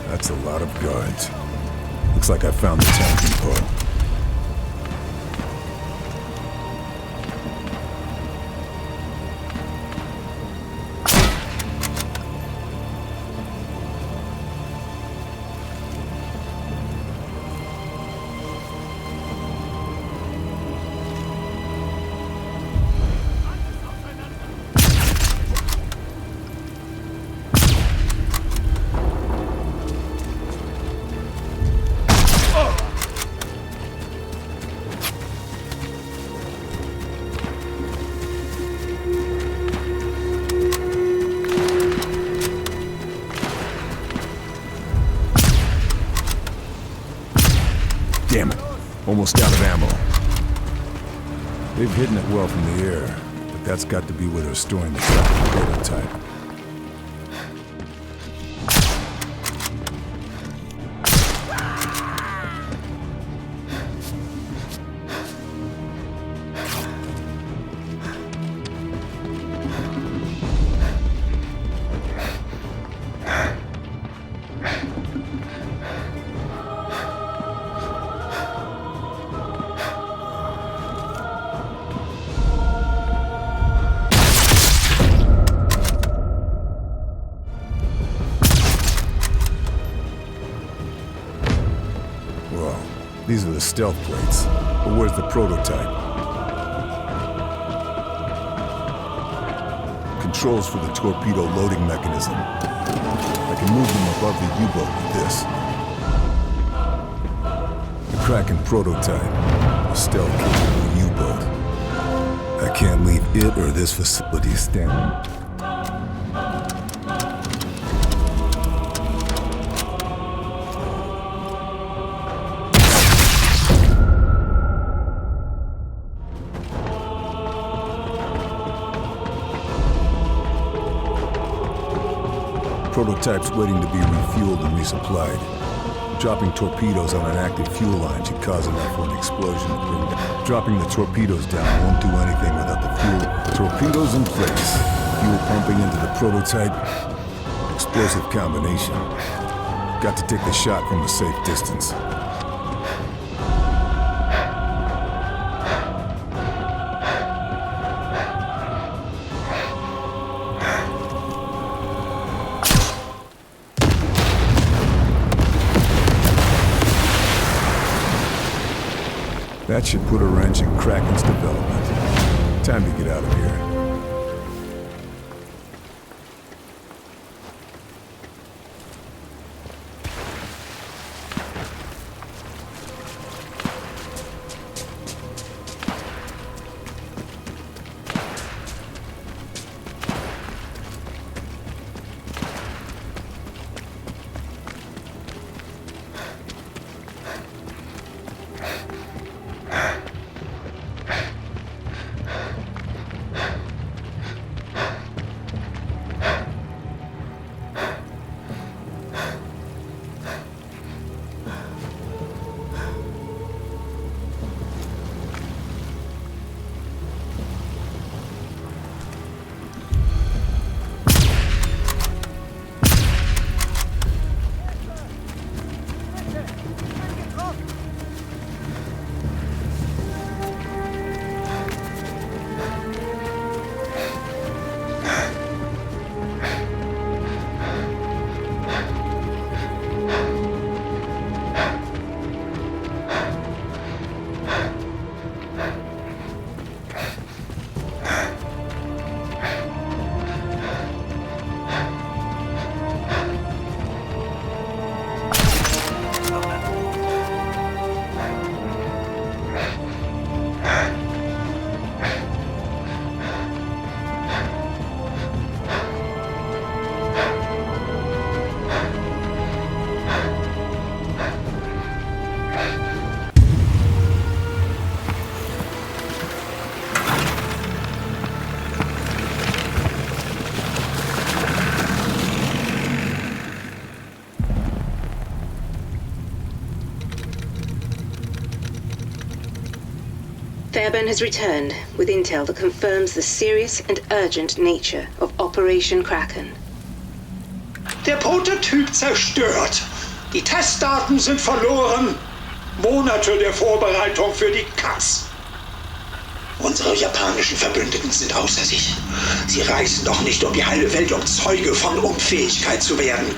That's a lot of guards. Looks like I found the tank depot. Damn it. Almost out of ammo. They've hidden it well from the air, but that's got to be where they're storing the prototype. These are the stealth plates. But where's the prototype? Controls for the torpedo loading mechanism. I can move them above the U-boat with this. The Kraken prototype. A stealth-capable U-boat. I can't leave it or this facility standing. Prototype's waiting to be refueled and resupplied. Dropping torpedoes on an active fuel line should cause enough for an explosion to bring down. Dropping the torpedoes down won't do anything without the fuel. Torpedoes in place. Fuel pumping into the prototype. Explosive combination. Got to take the shot from a safe distance. That should put a wrench in Kraken's development. Time to get out of here. Fairburn has returned with intel that confirms the serious and urgent nature of Operation Kraken. Der Prototyp zerstört. Die Testdaten sind verloren. Monate der Vorbereitung für die Katz. Unsere japanischen Verbündeten sind außer sich. Sie reisen doch nicht um die halbe Welt, um Zeuge von Unfähigkeit zu werden.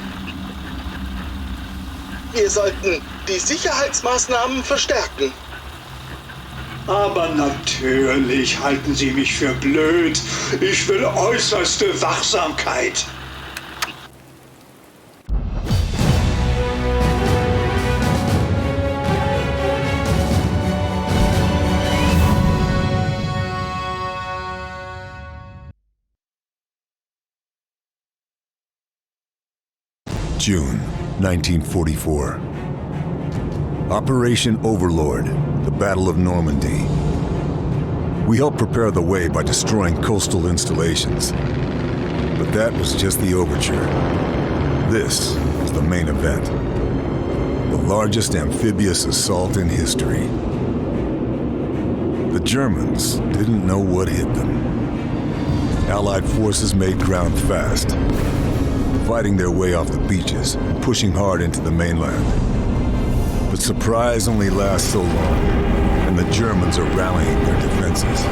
Wir sollten die Sicherheitsmaßnahmen verstärken. Aber natürlich halten Sie mich für blöd. Ich will äußerste Wachsamkeit. June 1944. Operation Overlord, the Battle of Normandy. We helped prepare the way by destroying coastal installations. But that was just the overture. This was the main event. The largest amphibious assault in history. The Germans didn't know what hit them. Allied forces made ground fast, fighting their way off the beaches, pushing hard into the mainland. But surprise only lasts so long, and the Germans are rallying their defenses.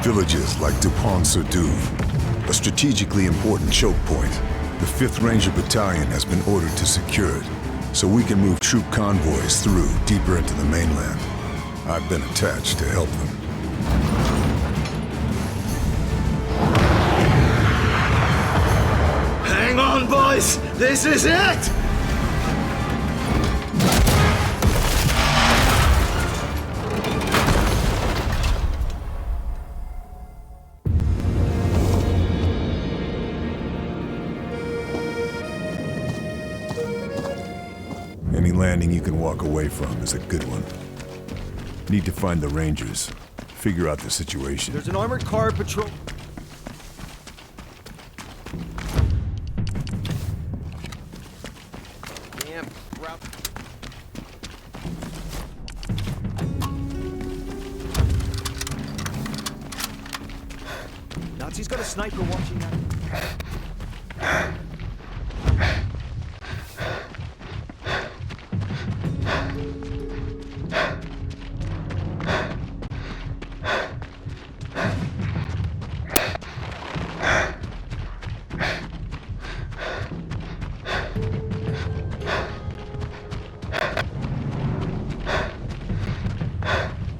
Villages like Dupont-sur-Douve, a strategically important choke point, the 5th Ranger Battalion has been ordered to secure it, so we can move troop convoys through deeper into the mainland. I've been attached to help them. Hang on, boys! This is it! Any landing you can walk away from is a good one. Need to find the Rangers. Figure out the situation. There's an armored car patrol. Damn, route. Nazi's got a sniper watching that.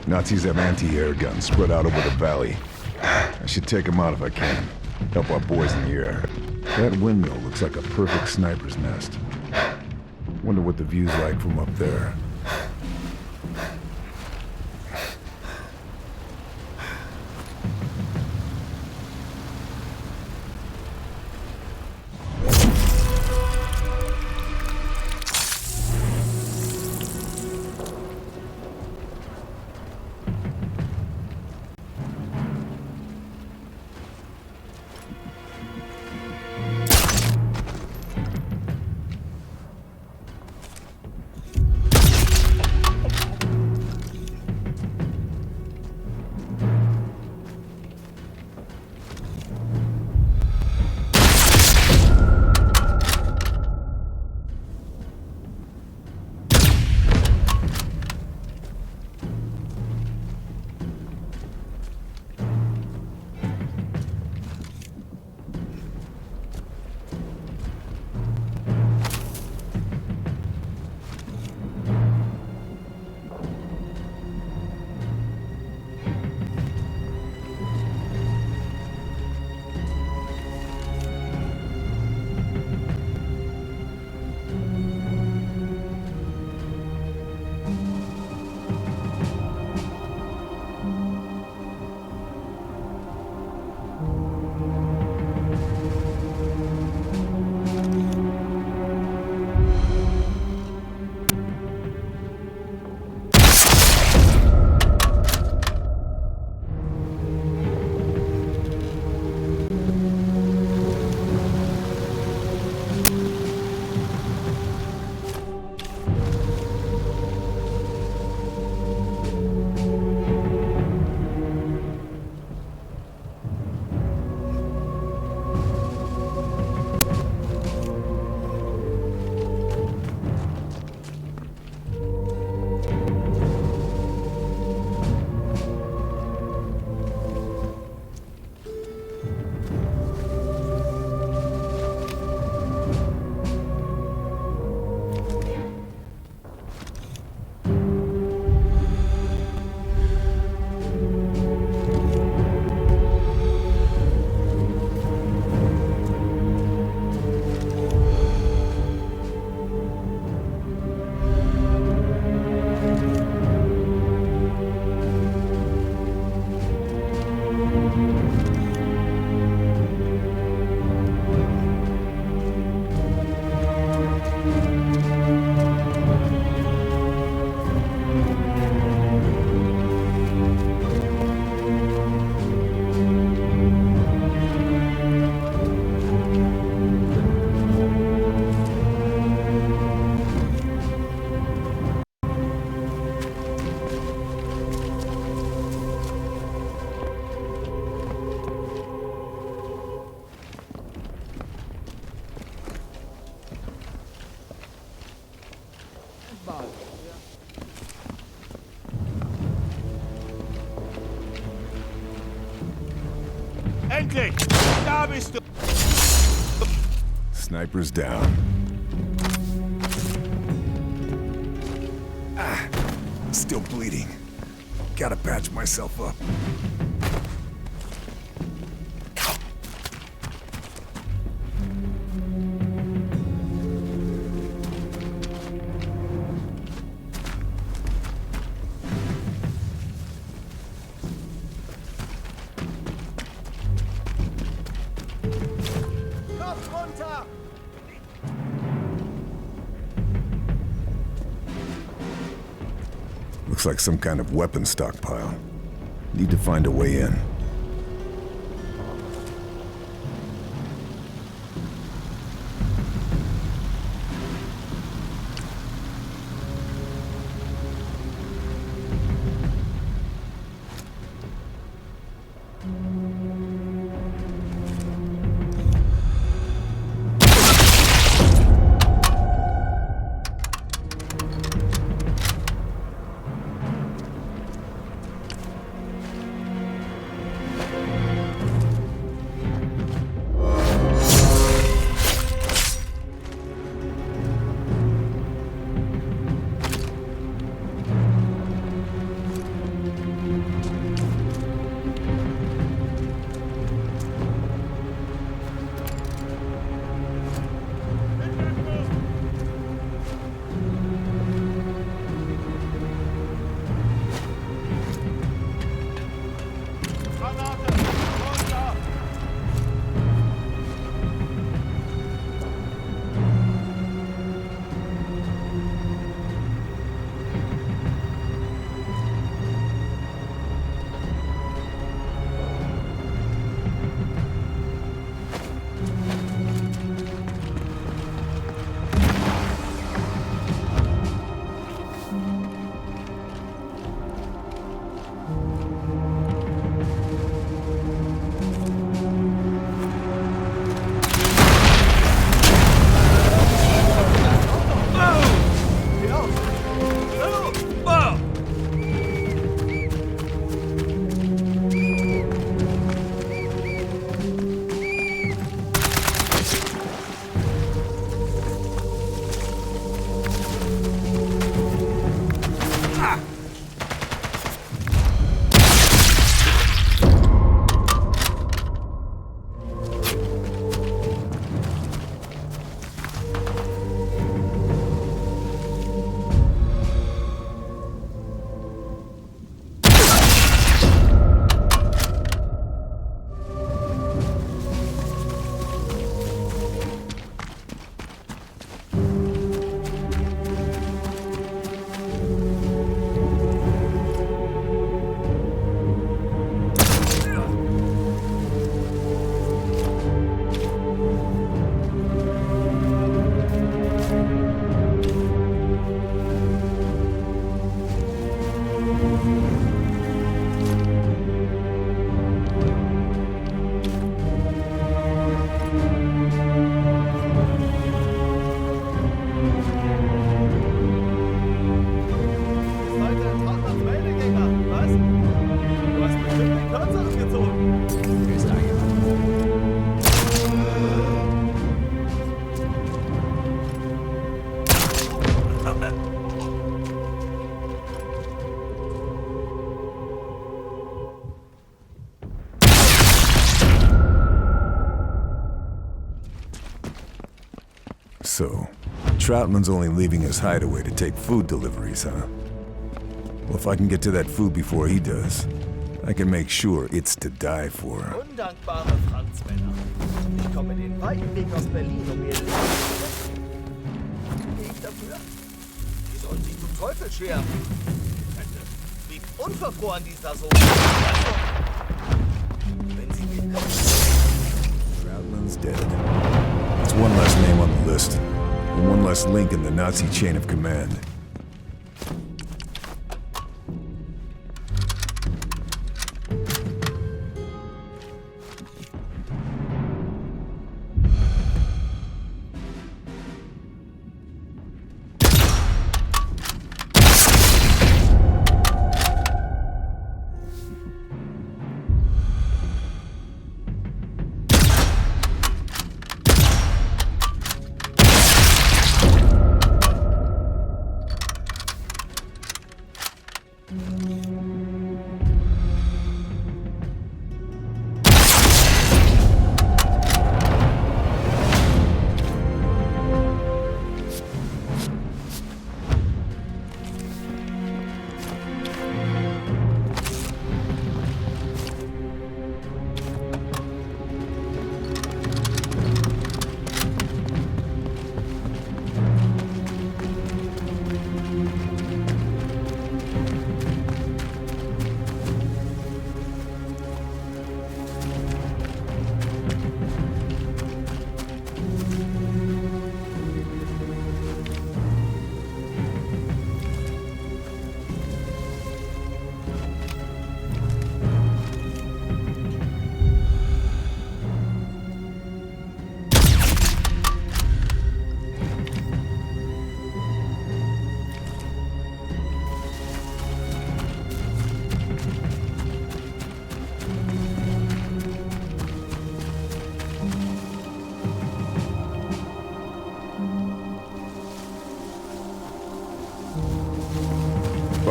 Nazis have anti-air guns spread out over the valley. I should take them out if I can. Help our boys in the air. That windmill looks like a perfect sniper's nest. Wonder what the view's like from up there. Endlich! Da bist du! Sniper's down. Still bleeding. Gotta patch myself up. Kopf runter! Looks like some kind of weapon stockpile. Need to find a way in. So, Troutman's only leaving his hideaway to take food deliveries, huh? Well, if I can get to that food before he does, I can make sure it's to die for. Undankbare Franzmänner. Ich komme den weiten Weg aus Berlin, um mir ich dafür. Die sollen sich zum Teufel scheren. Liegt unverfroren dieser Sohn. Wenn sie mir kommen. Troutman's dead. That's one less name on the list, and one less link in the Nazi chain of command.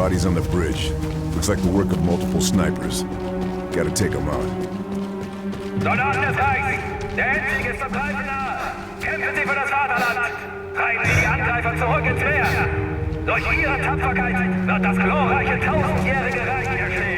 bodies on the bridge. Looks like the work of multiple snipers. Gotta take them out. Soldaten des Reichs, der Endsieg ist zum Greifen nahe. Kämpfen Sie für das Vaterland. Treiben Sie die Angreifer zurück ins Meer. Durch Ihre Tapferkeit wird das glorreiche 1000-jährige Reich erstehen.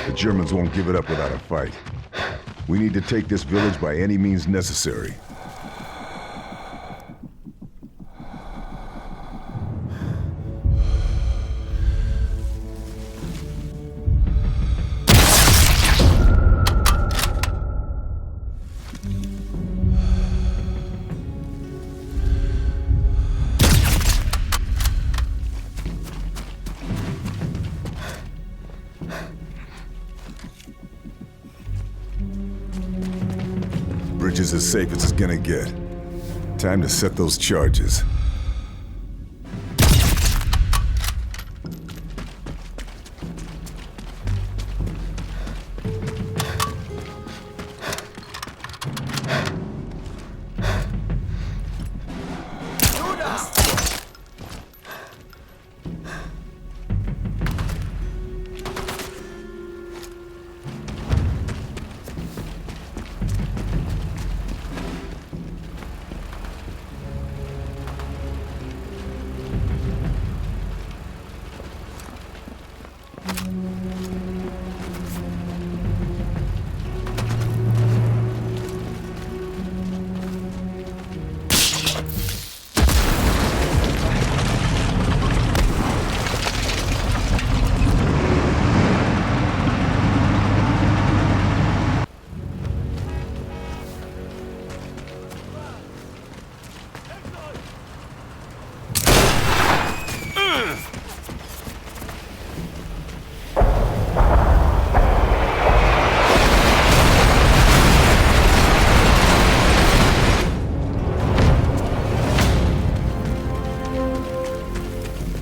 The Germans won't give it up without a fight. We need to take this village by any means necessary. Bridge is as safe as it's gonna get. Time to set those charges.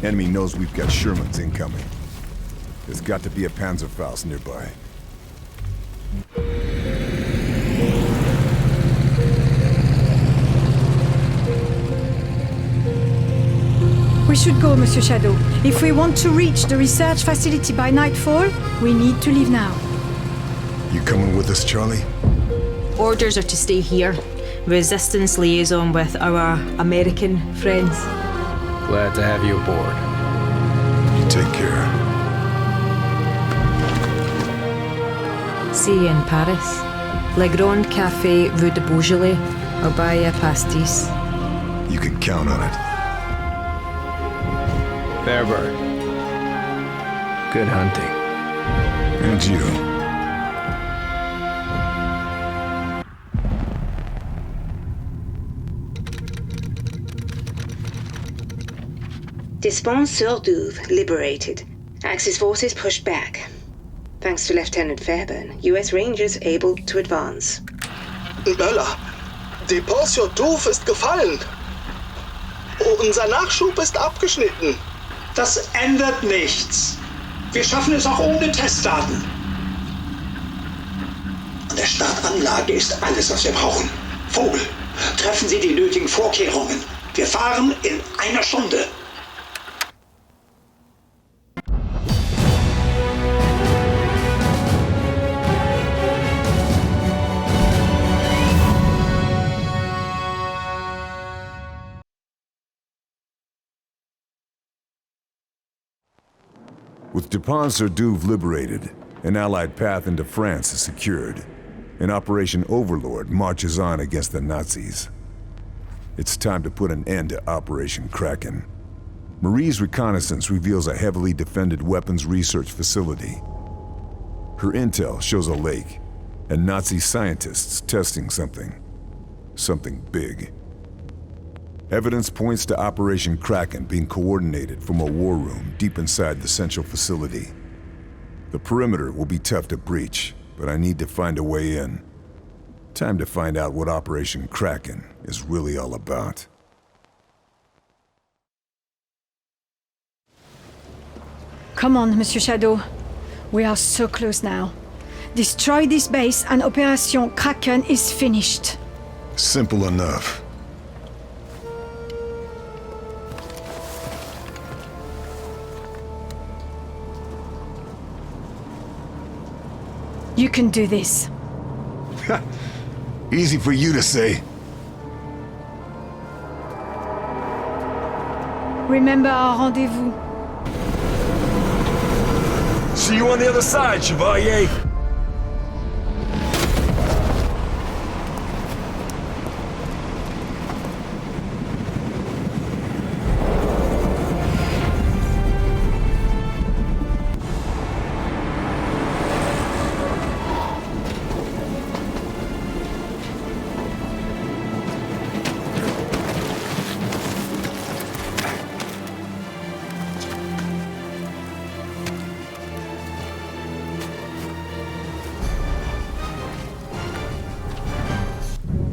Enemy knows we've got Shermans incoming. There's got to be a Panzerfaust nearby. We should go, Monsieur Shadow. If we want to reach the research facility by nightfall, we need to leave now. You coming with us, Charlie? Orders are to stay here. Resistance liaison with our American friends. Glad to have you aboard. You take care. See you in Paris. Le Grand Café Rue de Beaujolais. I'll buy you a pastis. You can count on it. Bearbird. Good hunting. And you. Despens-sur-Douve liberated. Axis forces pushed back. Thanks to Lieutenant Fairburn, US Rangers able to advance. Bella, Despens-sur-Douve ist gefallen. Unser Nachschub ist abgeschnitten. Das ändert nichts. Wir schaffen es auch ohne Testdaten. An der Startanlage ist alles, was wir brauchen. Vogel, treffen Sie die nötigen Vorkehrungen. Wir fahren in einer Stunde. With Dupont-sur-Douve liberated, an Allied path into France is secured, and Operation Overlord marches on against the Nazis. It's time to put an end to Operation Kraken. Marie's reconnaissance reveals a heavily defended weapons research facility. Her intel shows a lake, and Nazi scientists testing something. Something big. Evidence points to Operation Kraken being coordinated from a war room deep inside the central facility. The perimeter will be tough to breach, but I need to find a way in. Time to find out what Operation Kraken is really all about. Come on, Monsieur Shadow. We are so close now. Destroy this base and Operation Kraken is finished. Simple enough. You can do this. Easy for you to say. Remember our rendezvous. See you on the other side, Chevalier!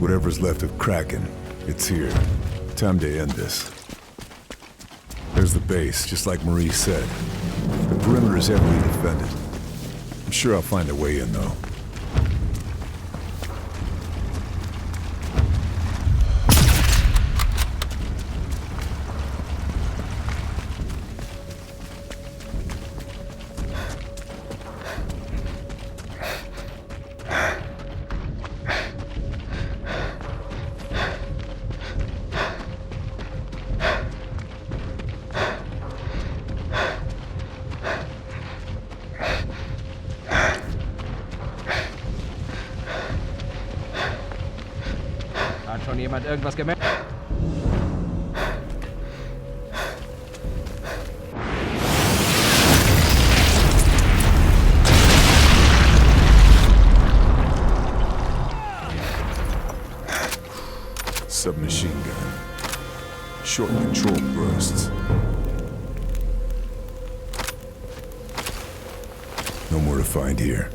Whatever's left of Kraken, it's here. Time to end this. There's the base, just like Marie said. The perimeter is heavily defended. I'm sure I'll find a way in, though. Hat schon jemand irgendwas gemerkt? Submachine gun. Short control bursts. No more to find here.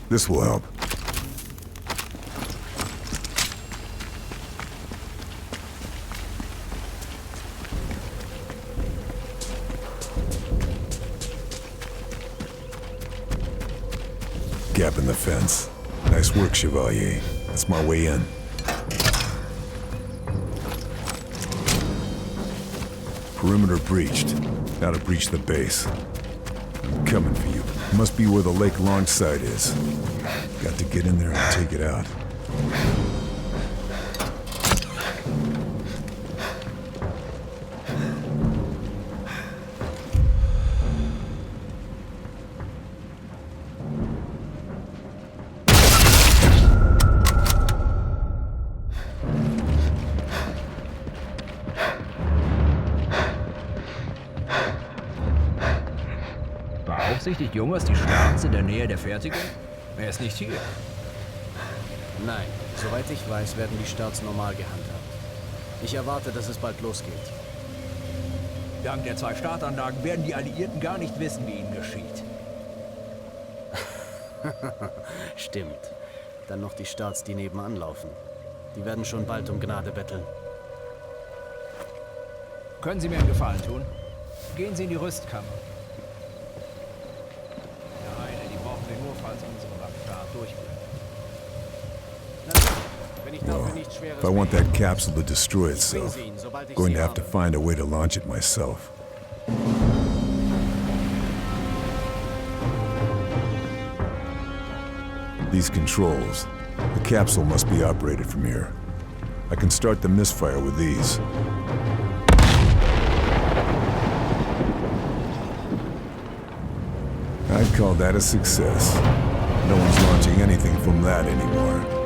This will help. Gap in the fence. Nice work, Chevalier. That's my way in. Perimeter breached. Now to breach the base. I'm coming for you. Must be where the lake alongside is. Got to get in there and take it out. Beaufsichtigt Jungers die Starts in der Nähe der Fertigung? Er ist nicht hier. Nein, soweit ich weiß, werden die Starts normal gehandhabt. Ich erwarte, dass es bald losgeht. Dank der 2 Startanlagen werden die Alliierten gar nicht wissen, wie ihnen geschieht. Stimmt. Dann noch die Starts, die nebenan laufen. Die werden schon bald um Gnade betteln. Können Sie mir einen Gefallen tun? Gehen Sie in die Rüstkammer. Ja, eine, die brauchen wir nur, falls unsere Waffe durchbrennt. Wenn ich dafür nichts Schweres If I want that capsule to destroy itself, I'm going to have to find a way to launch it myself. These controls. The capsule must be operated from here. I can start the misfire with these. I'd call that a success. No one's launching anything from that anymore.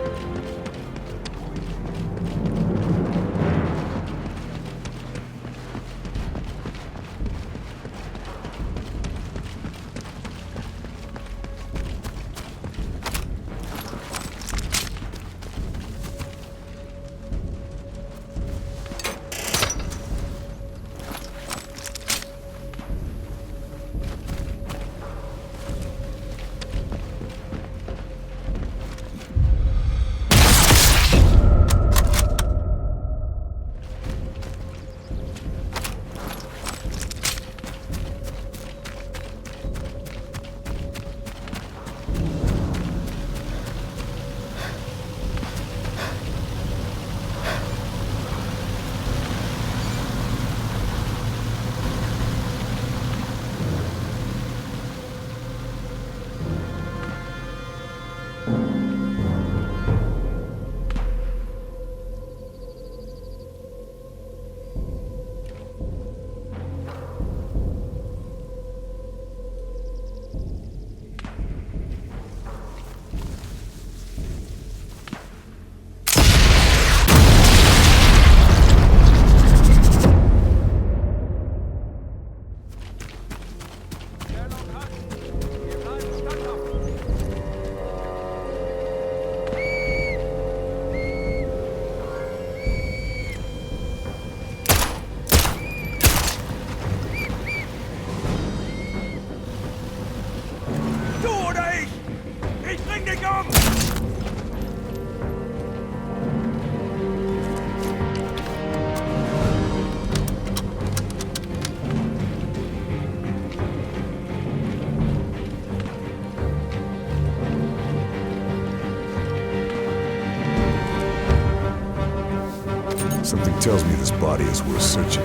Something tells me this body is worth searching.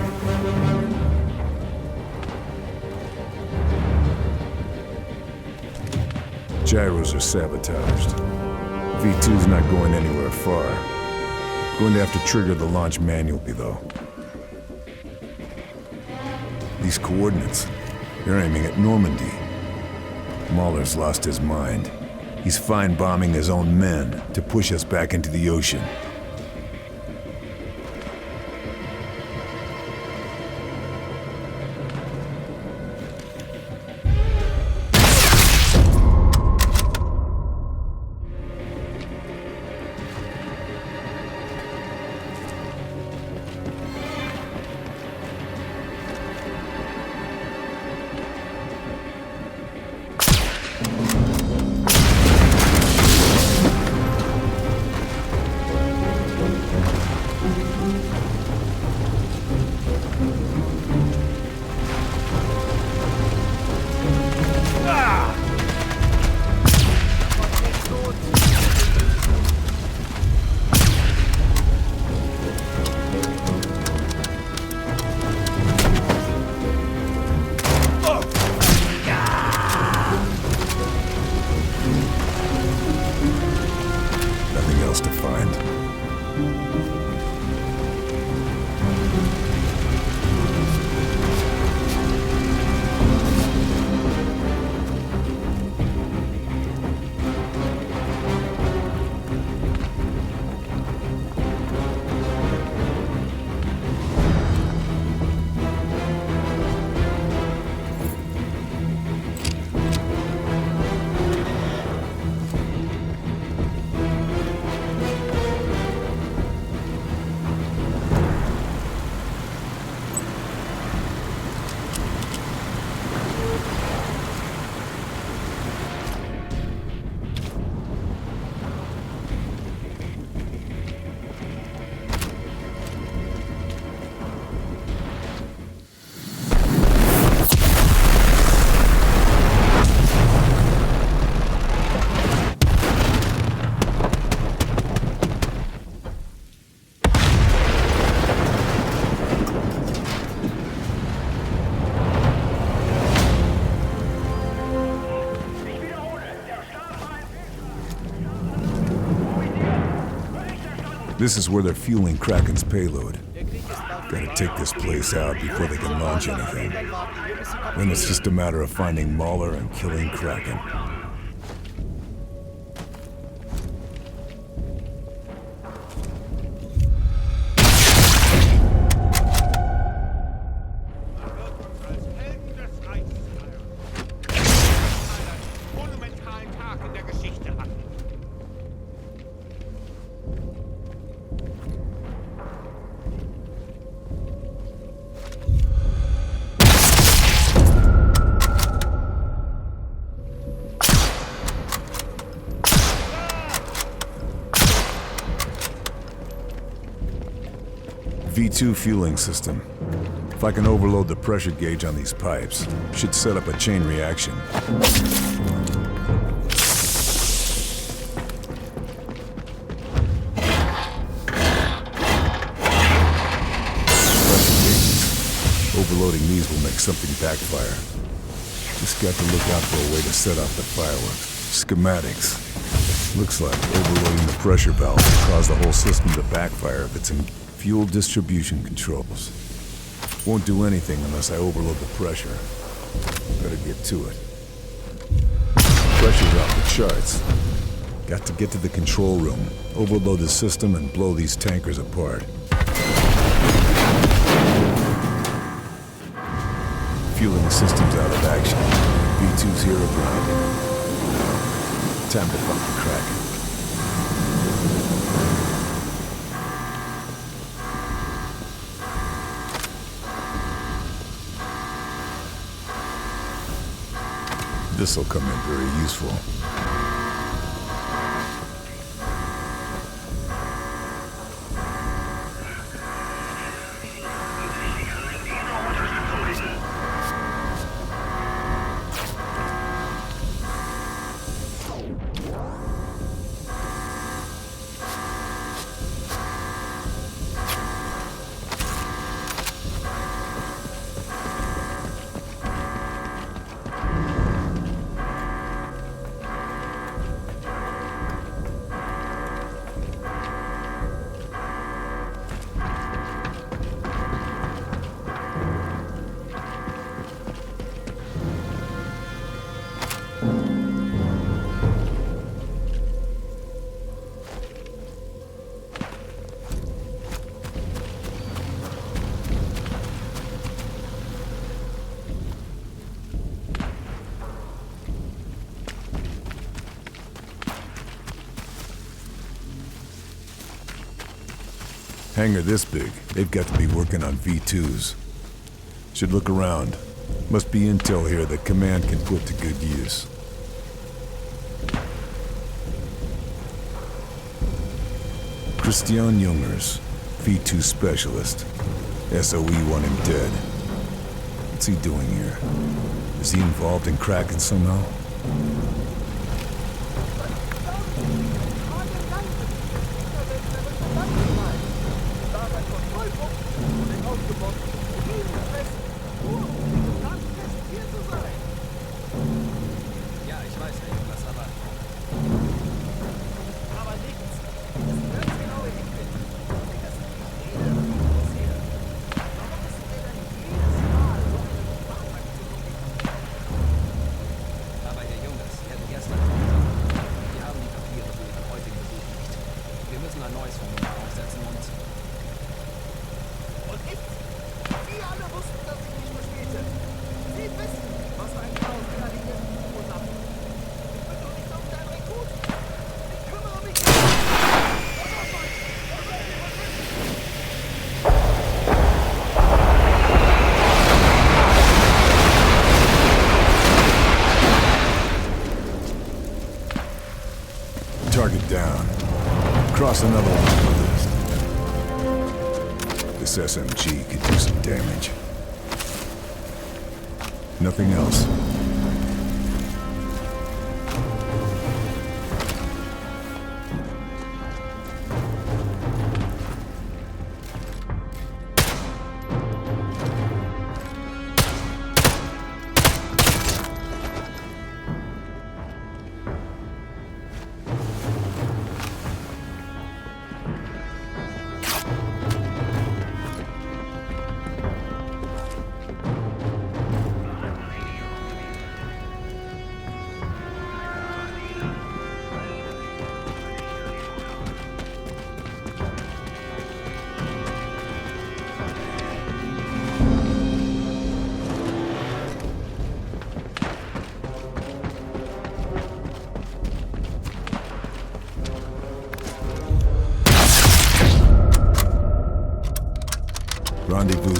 Gyros are sabotaged. V2's not going anywhere far. Going to have to trigger the launch manually, though. These coordinates, they're aiming at Normandy. Mahler's lost his mind. He's fine bombing his own men to push us back into the ocean. This is where they're fueling Kraken's payload. Gotta take this place out before they can launch anything. Then it's just a matter of finding Mauler and killing Kraken. V2 fueling system. If I can overload the pressure gauge on these pipes, should set up a chain reaction. Pressure gauges. Overloading these will make something backfire. Just got to look out for a way to set off the fireworks. Schematics. Looks like overloading the pressure valve will cause the whole system to backfire if it's in fuel distribution controls. Won't do anything unless I overload the pressure. Better get to it. Pressure's off the charts. Got to get to the control room, overload the system, and blow these tankers apart. Fueling system's out of action. V2's hero grounded. Time to fuck the Kraken. This'll come in very useful. Hangar this big, they've got to be working on V2s. Should look around. Must be intel here that Command can put to good use. Christian Jungers, V2 specialist. SOE want him dead. What's he doing here? Is he involved in Kraken somehow? Target down. Cross another one on the list. This SMG could do some damage. Nothing else.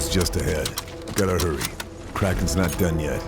Crew's just ahead. Gotta hurry. Kraken's not done yet.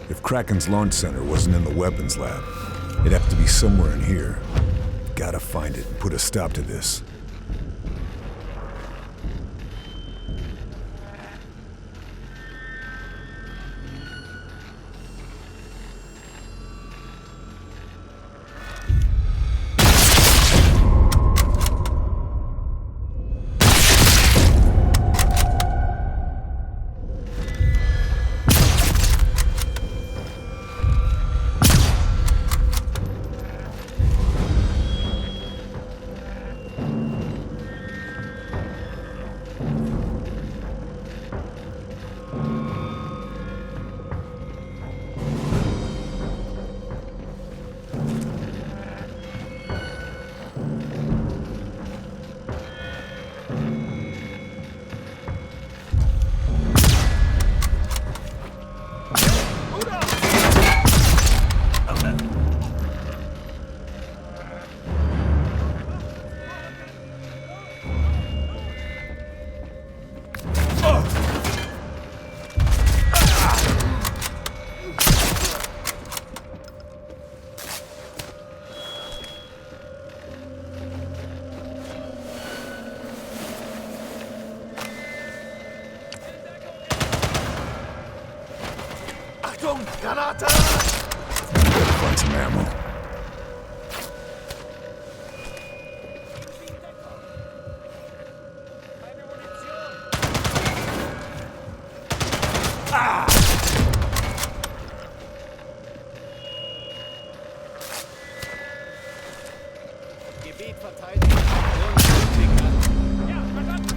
If Kraken's launch center wasn't in the weapons lab, it'd have to be somewhere in here. Gotta find it and put a stop to this. Granate! Gotta find some ammo. Gebiet verteidigt. Ja, verstanden.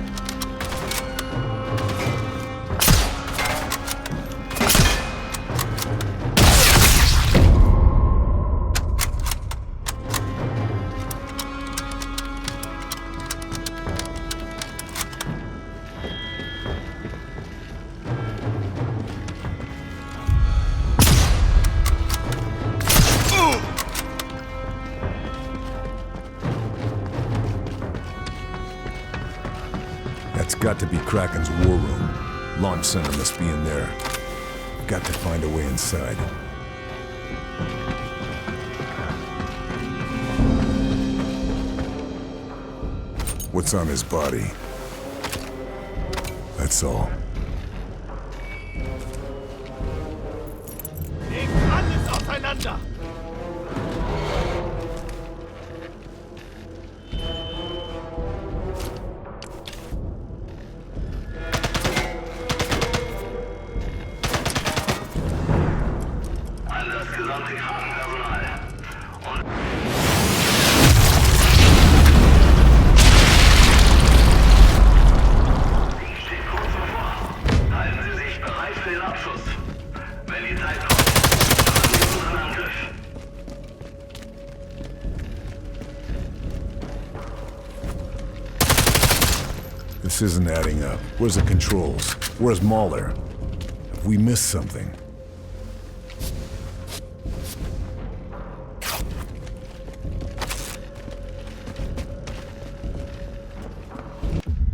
That's got to be Kraken's war room. Launch center must be in there. Got to find a way inside. What's on his body? That's all. Legt alles aufeinander! This isn't adding up. Where's the controls? Where's Mahler? Have we missed something?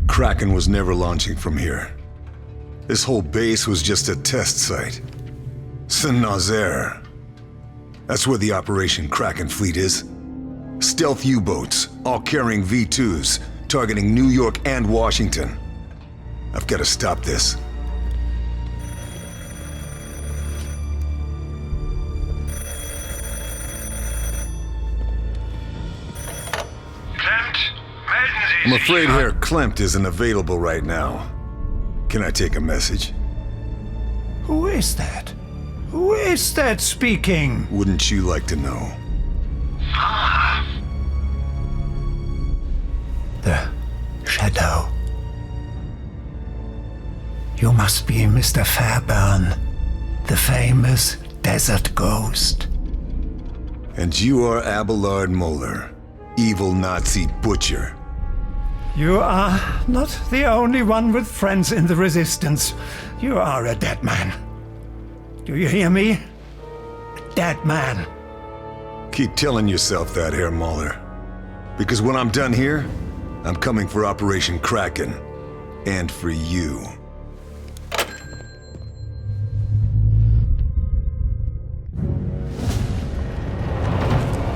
Kraken was never launching from here. This whole base was just a test site. Saint-Nazaire. That's where the Operation Kraken fleet is. Stealth U-boats, all carrying V2s, targeting New York and Washington. I've got to stop this. I'm afraid Herr Klempt isn't available right now. Can I take a message? Who is that? Who is that speaking? Wouldn't you like to know? The Shadow. You must be Mr. Fairburn, the famous desert ghost. And you are Abelard Moeller, evil Nazi butcher. You are not the only one with friends in the Resistance. You are a dead man. Do you hear me? A dead man. Keep telling yourself that, Herr Moeller. Because when I'm done here, I'm coming for Operation Kraken. And for you.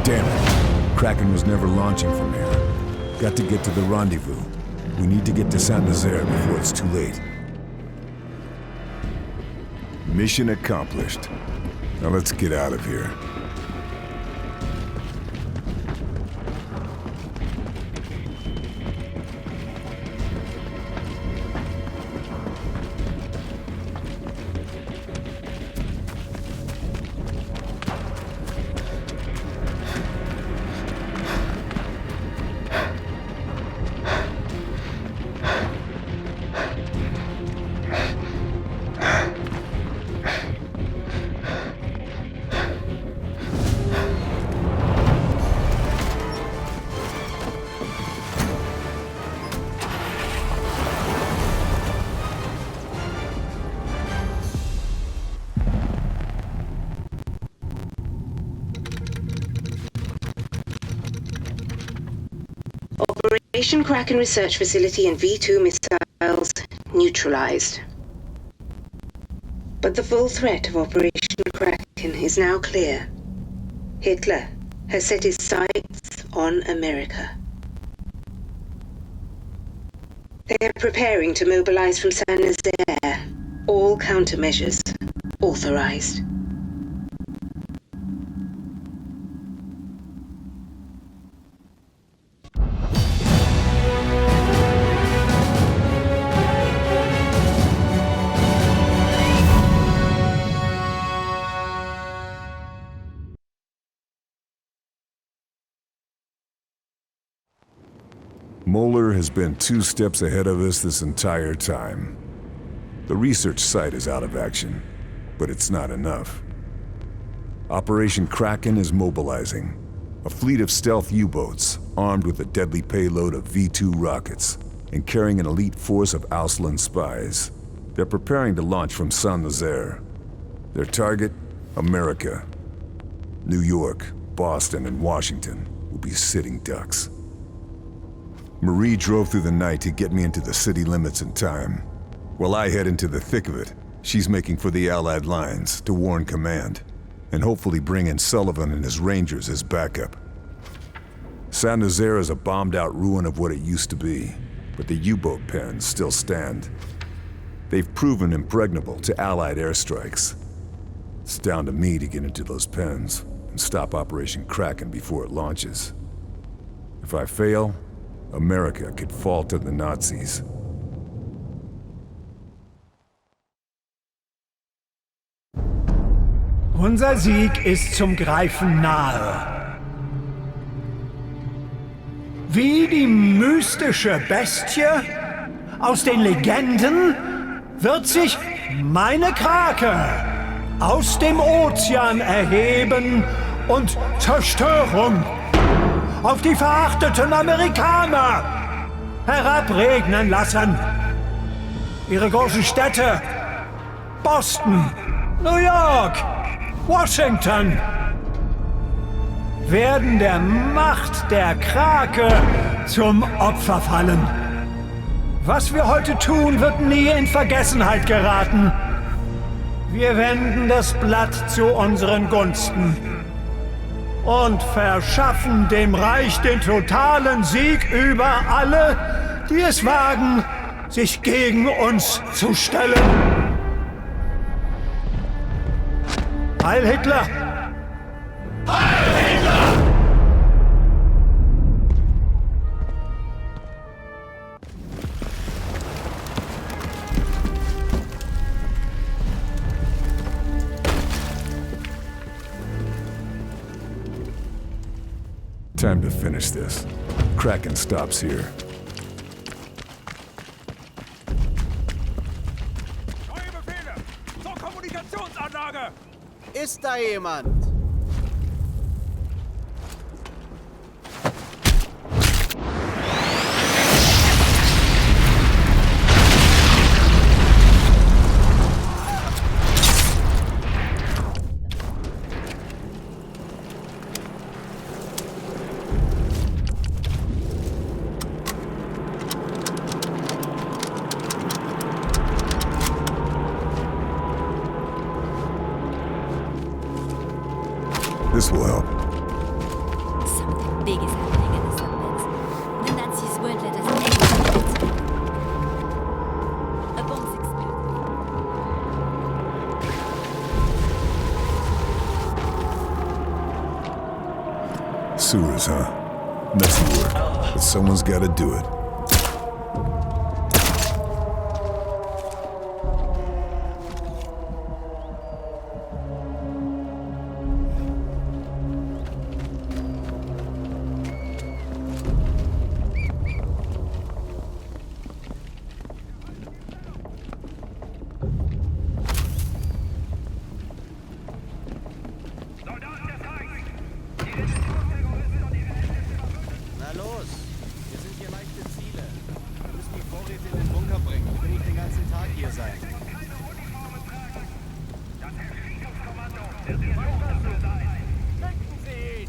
Damn it. Kraken was never launching from here. Got to get to the rendezvous. We need to get to Saint-Nazaire before it's too late. Mission accomplished. Now let's get out of here. Operation Kraken Research Facility and V2 missiles neutralized. But the full threat of Operation Kraken is now clear. Hitler has set his sights on America. They are preparing to mobilize from Saint-Nazaire. All countermeasures authorized. Moeller has been 2 steps ahead of us this entire time. The research site is out of action, but it's not enough. Operation Kraken is mobilizing. A fleet of stealth U-boats, armed with a deadly payload of V2 rockets, and carrying an elite force of Auslan spies. They're preparing to launch from Saint-Nazaire. Their target, America. New York, Boston, and Washington will be sitting ducks. Marie drove through the night to get me into the city limits in time. While I head into the thick of it, she's making for the Allied lines to warn command, and hopefully bring in Sullivan and his Rangers as backup. Saint-Nazaire is a bombed-out ruin of what it used to be, but the U-boat pens still stand. They've proven impregnable to Allied airstrikes. It's down to me to get into those pens and stop Operation Kraken before it launches. If I fail, America could fall to the Nazis. Unser Sieg ist zum Greifen nahe. Wie die mystische Bestie aus den Legenden wird sich meine Krake aus dem Ozean erheben und Zerstörung auf die verachteten Amerikaner herabregnen lassen. Ihre großen Städte, Boston, New York, Washington, werden der Macht der Krake zum Opfer fallen. Was wir heute tun, wird nie in Vergessenheit geraten. Wir wenden das Blatt zu unseren Gunsten. und verschaffen dem Reich den totalen Sieg über alle, die es wagen, sich gegen uns zu stellen. Heil Hitler! Heil Hitler! Time to finish this. Kraken stops here. Neue Befehle! Zur Kommunikationsanlage! Ist da jemand? This will help. Something big is happening in the suburbs. The Nazis won't let us exit. A bomb's exploded. Sewers, huh? Messy work, but someone's gotta do it. Na los, wir sind hier leichte Ziele. Wir müssen die Vorräte in den Bunker bringen. Ich will nicht den ganzen Tag hier sein. Denken Sie ihn!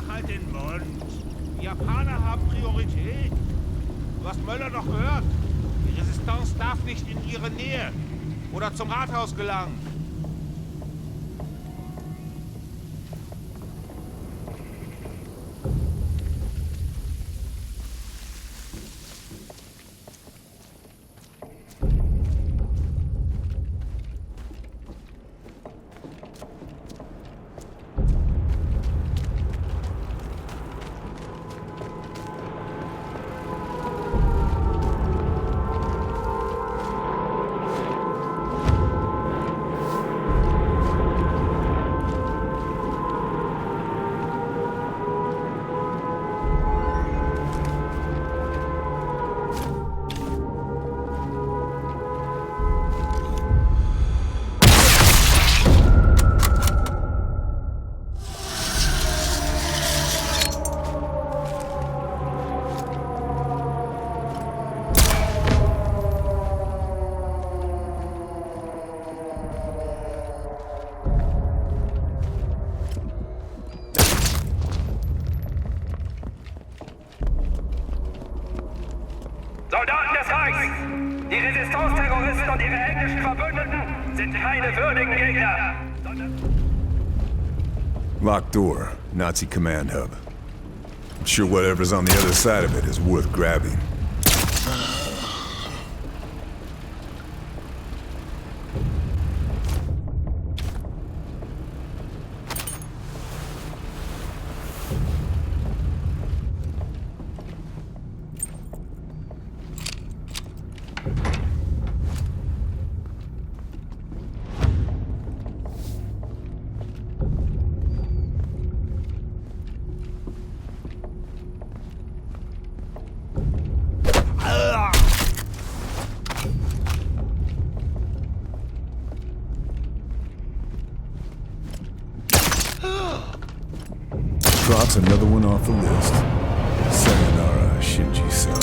Halt den Mund. Die Japaner haben Priorität. Du hast Möller doch gehört. Die Resistance darf nicht in ihre Nähe oder zum Rathaus gelangen. Terroristen und ihre englischen Verbündeten sind keine würdigen Gegner, sondern... Locked door, Nazi command hub. I'm sure whatever's on the other side of it is worth grabbing. Cross another one off the list. Sayonara, Shinji-san.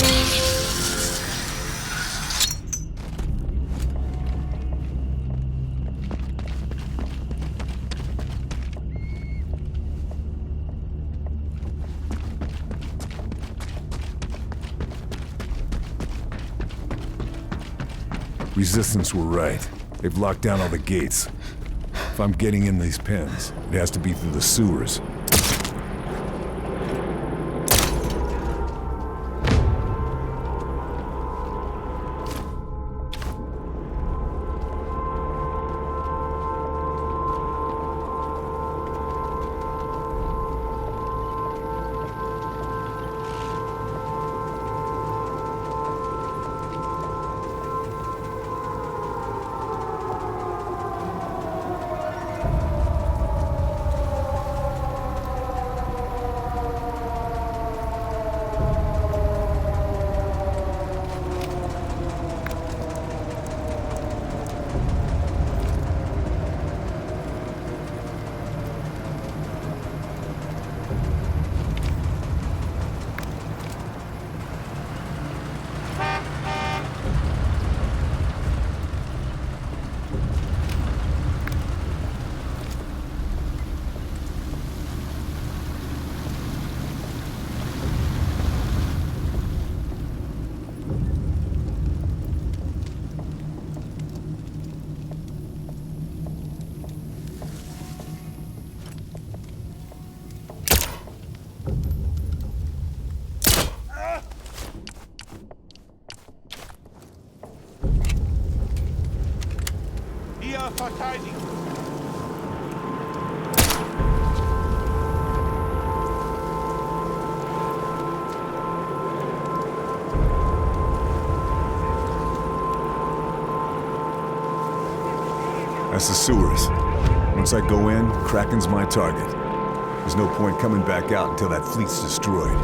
Resistance were right. They've locked down all the gates. If I'm getting in these pens, it has to be through the sewers. Verteidigung! That's the sewers. Once I go in, Kraken's my target. There's no point coming back out until that fleet's destroyed.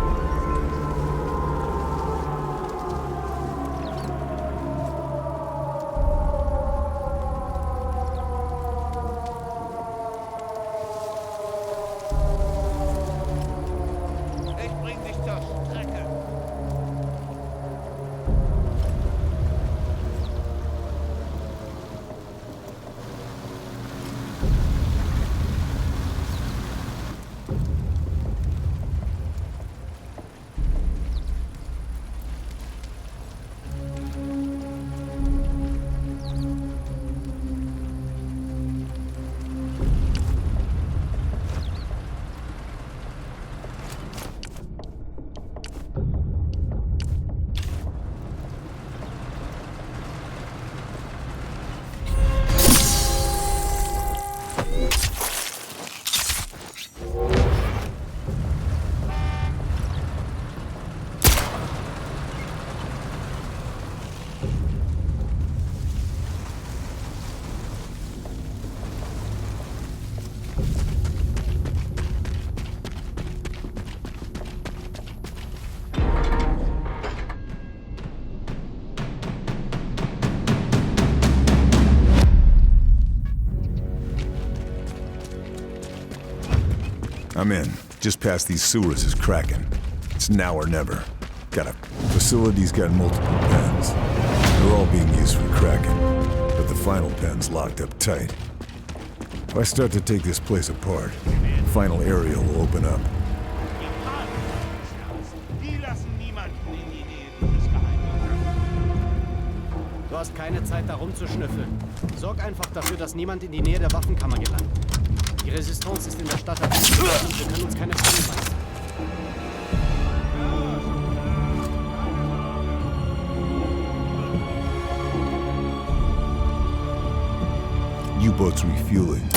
I'm in. Just past these sewers is Kraken. It's now or never. Facility's got multiple pens. They're all being used for Kraken, but the final pen's locked up tight. If I start to take this place apart, the final area will open up. Du hast keine Zeit, da rumzuschnüffeln. Sorg einfach dafür, dass niemand in die Nähe der Waffenkammer gelangt. Die Resistance ist in der Stadt aktiv und wir können uns keine Fallen leisten. U-boat's refueling.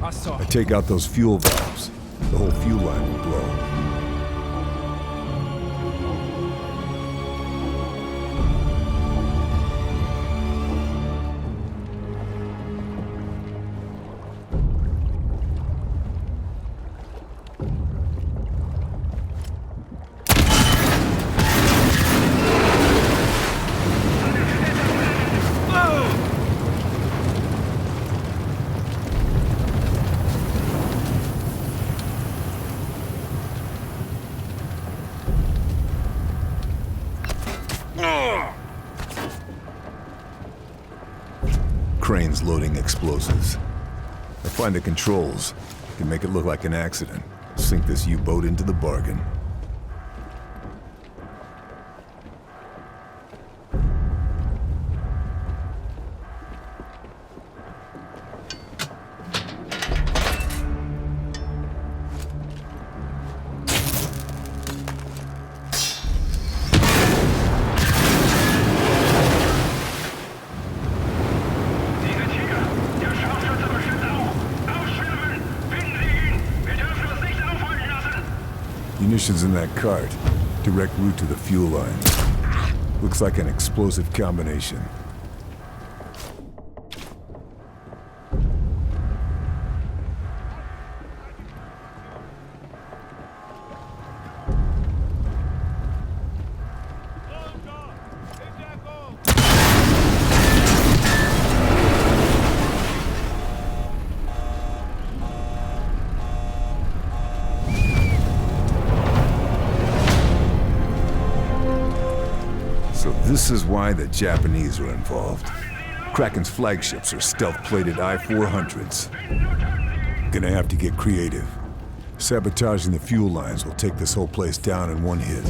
I take out those fuel valves. The whole fuel line will blow. Crane's loading explosives. I find the controls. Can make it look like an accident. Sink this U-boat into the bargain. Munitions in that cart. Direct route to the fuel line. Looks like an explosive combination. This is why the Japanese are involved. Kraken's flagships are stealth-plated I-400s. Gonna have to get creative. Sabotaging the fuel lines will take this whole place down in one hit.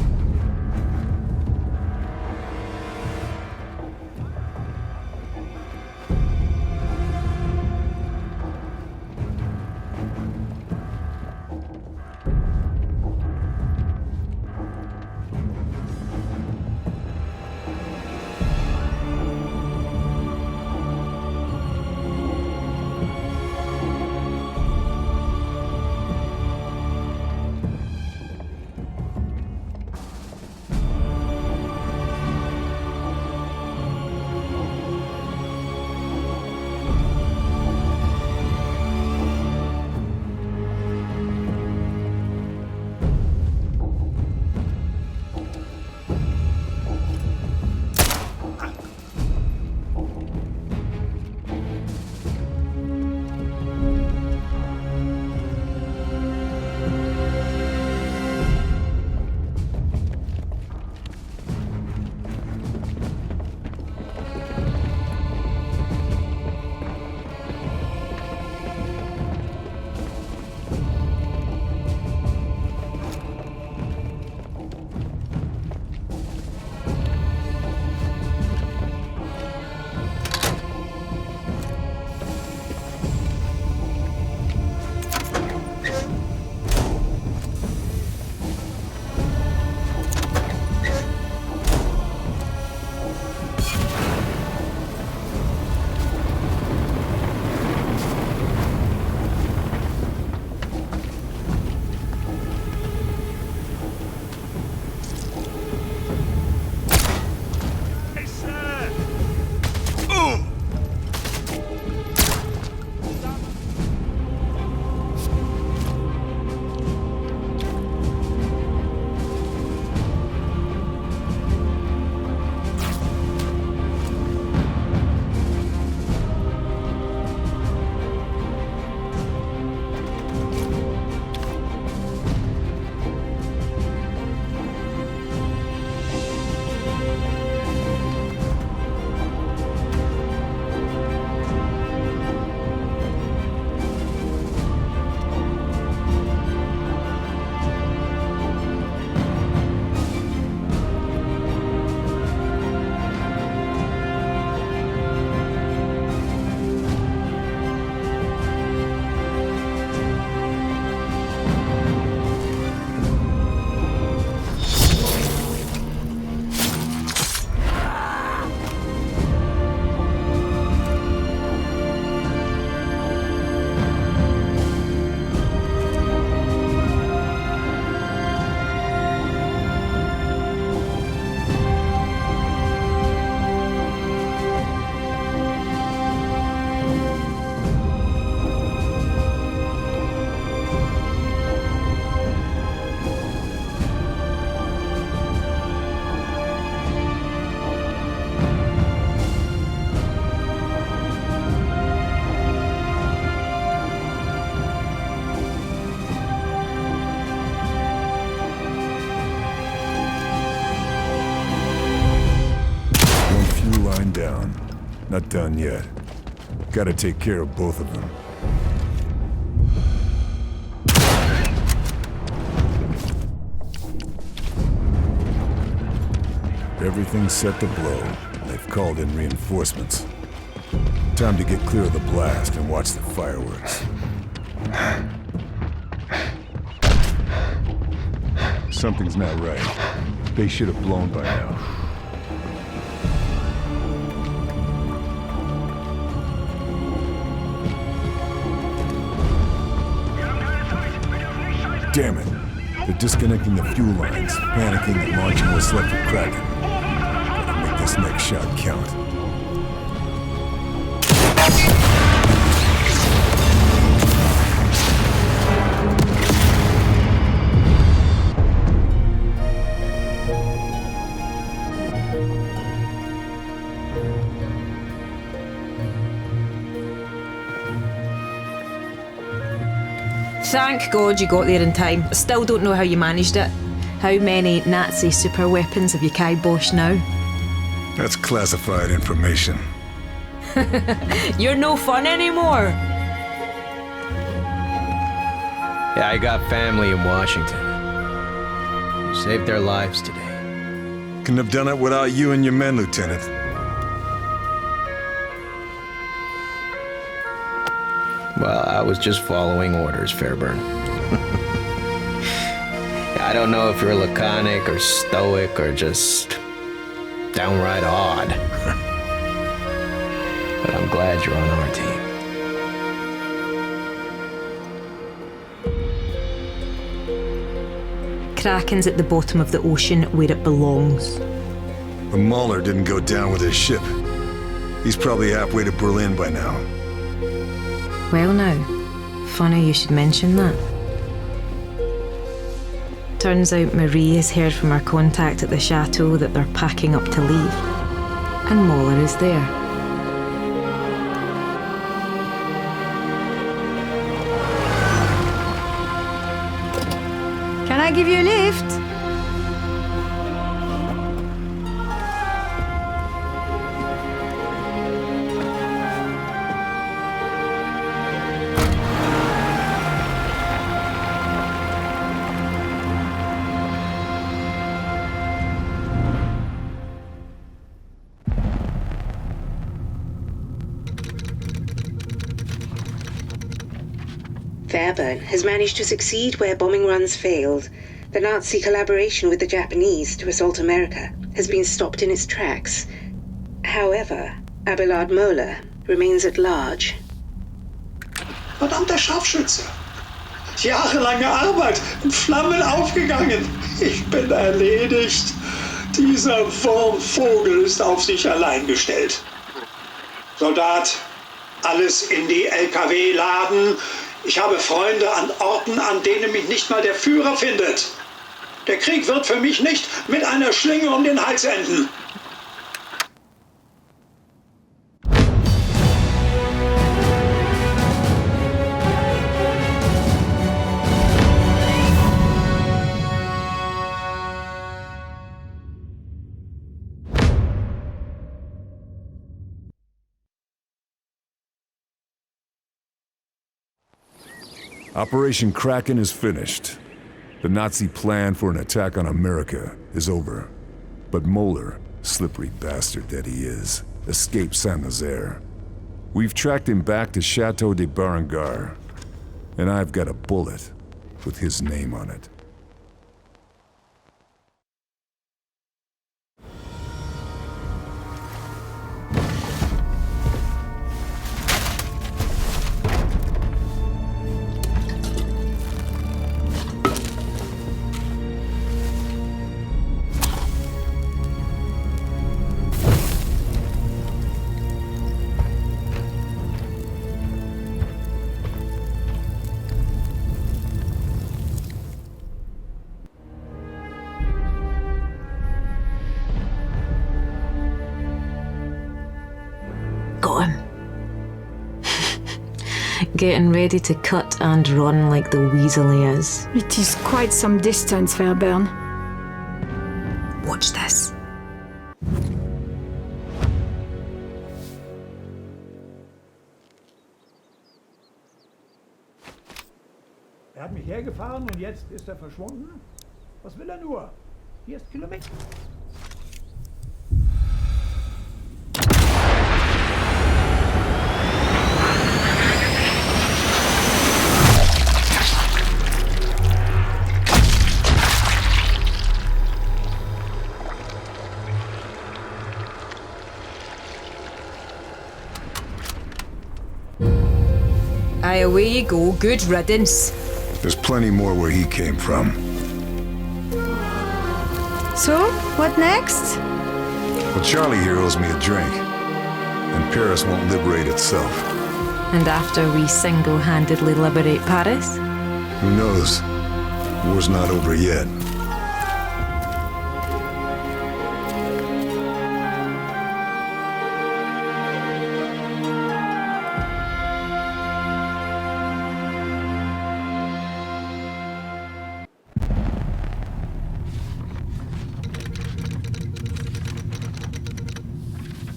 Not done yet. Gotta take care of both of them. Everything's set to blow. They've called in reinforcements. Time to get clear of the blast and watch the fireworks. Something's not right. They should have blown by now. Damn it. They're disconnecting the fuel lines, panicking and launching what's left of Kraken. Gotta make this next shot count. Thank God you got there in time. I still don't know how you managed it. How many Nazi super weapons have you kiboshed now? That's classified information. You're no fun anymore. Yeah, I got family in Washington. You saved their lives today. Couldn't have done it without you and your men, Lieutenant. Well, I was just following orders, Fairburn. I don't know if you're laconic or stoic or just downright odd. But I'm glad you're on our team. Kraken's at the bottom of the ocean where it belongs. The Mauler didn't go down with his ship. He's probably halfway to Berlin by now. Well now, funny you should mention that. Turns out Marie has heard from her contact at the chateau that they're packing up to leave. And Mauler is there. Can I give you a lift? Fairburn has managed to succeed where bombing runs failed. The Nazi collaboration with the Japanese to assault America has been stopped in its tracks. However, Abelard Moeller remains at large. Verdammter Scharfschütze! Jahrelange Arbeit in Flammen aufgegangen. Ich bin erledigt. Dieser Wurmvogel ist auf sich allein gestellt. Soldat, alles in die LKW laden. Ich habe Freunde an Orten, an denen mich nicht mal der Führer findet. Der Krieg wird für mich nicht mit einer Schlinge um den Hals enden. Operation Kraken is finished. The Nazi plan for an attack on America is over. But Moeller, slippery bastard that he is, escaped Saint-Nazaire. We've tracked him back to Chateau de Berengar, and I've got a bullet with his name on it. Got him. Getting ready to cut and run like the weasel he is. It is quite some distance, Fairburn. Watch this. Er hat mich hergefahren und jetzt ist er verschwunden? Was will er nur? Hier ist Kilometer. Aye, away you go. Good riddance. There's plenty more where he came from. So, what next? Well, Charlie here owes me a drink. And Paris won't liberate itself. And after we single-handedly liberate Paris? Who knows? War's not over yet.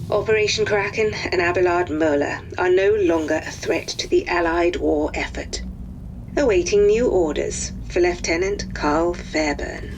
Operation Kraken and Abelard Moeller are no longer a threat to the Allied war effort. Awaiting new orders for Lieutenant Carl Fairburn.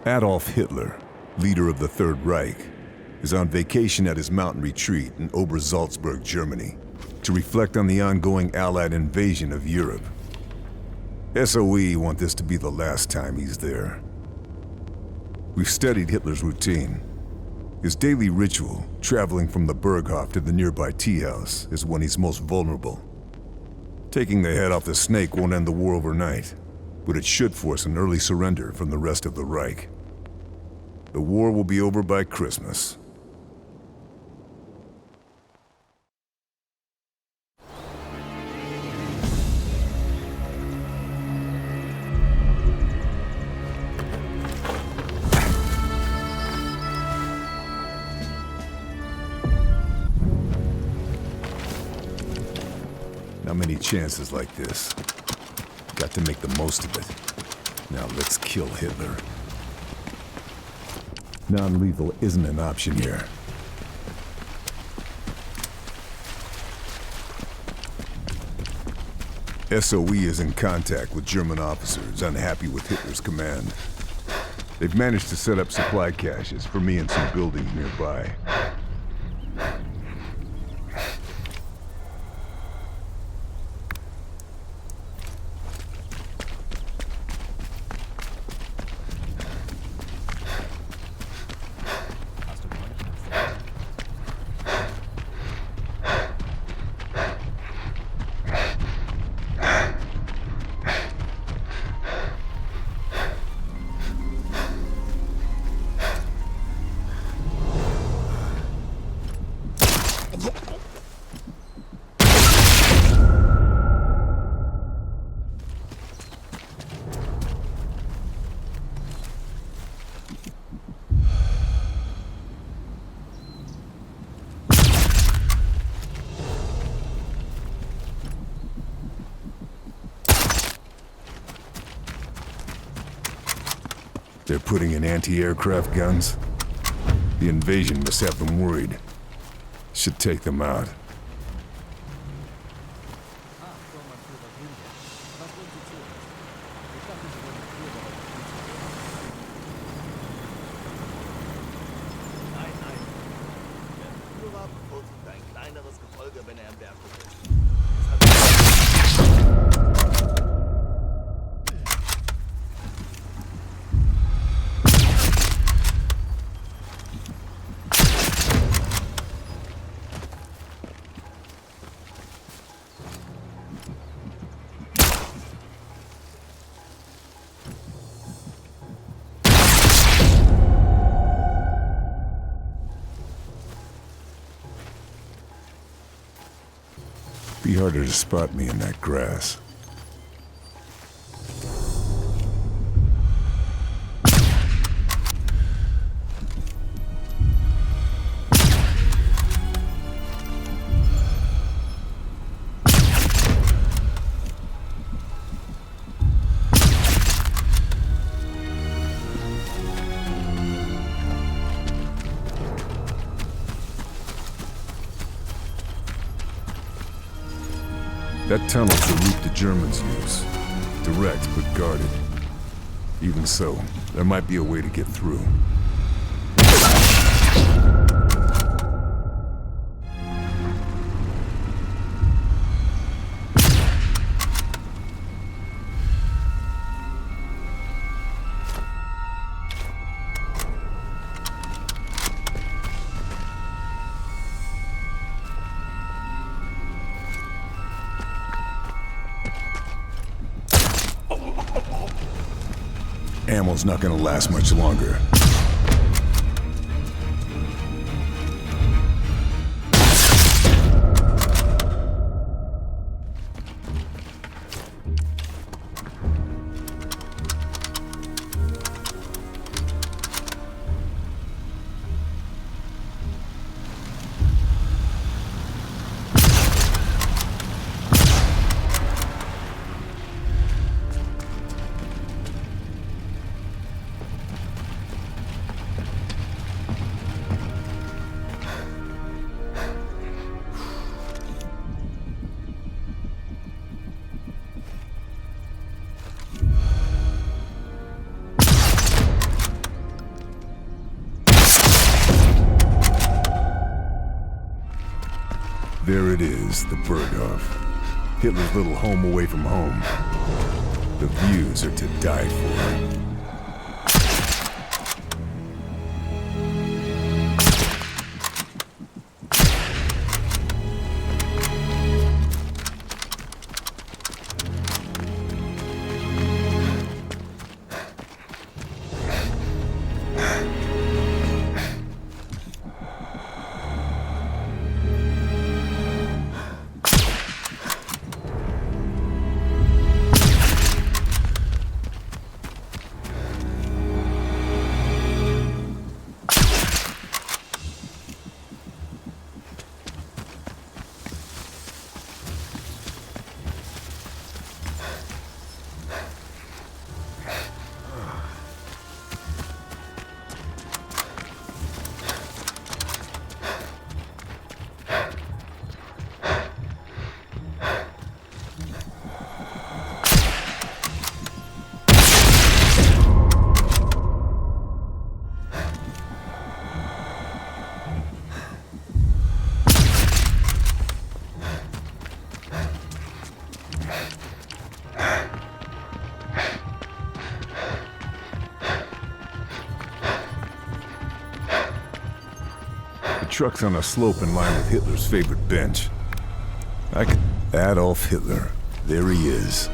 Adolf Hitler, leader of the Third Reich, is on vacation at his mountain retreat in Obersalzberg, Germany, to reflect on the ongoing Allied invasion of Europe. SOE want this to be the last time he's there. We've studied Hitler's routine. His daily ritual, traveling from the Berghof to the nearby tea house, is when he's most vulnerable. Taking the head off the snake won't end the war overnight, but it should force an early surrender from the rest of the Reich. The war will be over by Christmas. Not many chances like this. Got to make the most of it. Now let's kill Hitler. Non-lethal isn't an option here. SOE is in contact with German officers unhappy with Hitler's command. They've managed to set up supply caches for me in some buildings nearby. They're putting in anti-aircraft guns? The invasion must have them worried. Should take them out. Be harder to spot me in that grass. That tunnel's the route the Germans use. Direct, but guarded. Even so, there might be a way to get through. Ammo's not gonna last much longer. There it is, the Berghof. Hitler's little home away from home. The views are to die for. Truck's on a slope in line with Hitler's favorite bench. Adolf Hitler. There he is.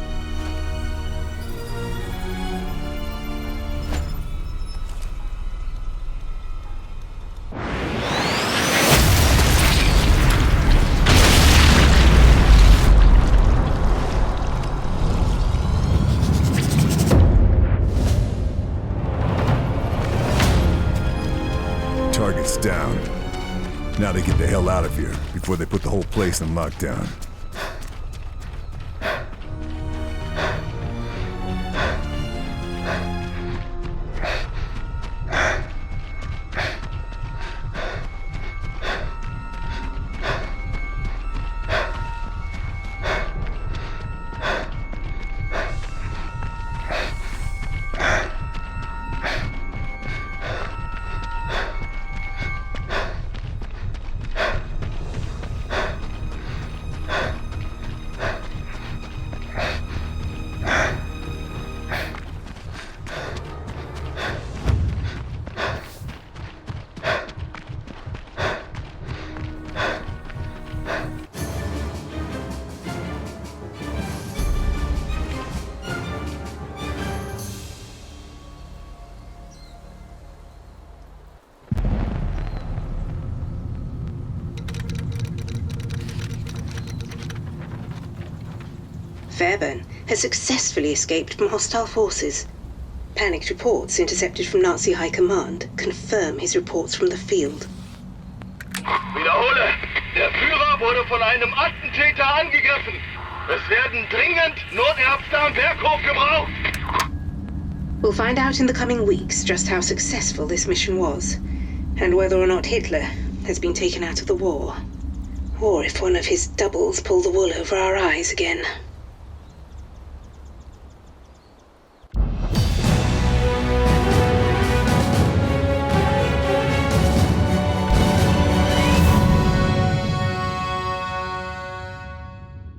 Target's down. Now to get the hell out of here, before they put the whole place in lockdown. Fairburn has successfully escaped from hostile forces. Panicked reports intercepted from Nazi High Command confirm his reports from the field. Wiederhole! Der Führer wurde von einem Attentäter angegriffen. Es werden dringend Notärzte am Berghof gebraucht. We'll find out in the coming weeks just how successful this mission was, and whether or not Hitler has been taken out of the war Or if one of his doubles pull the wool over our eyes again.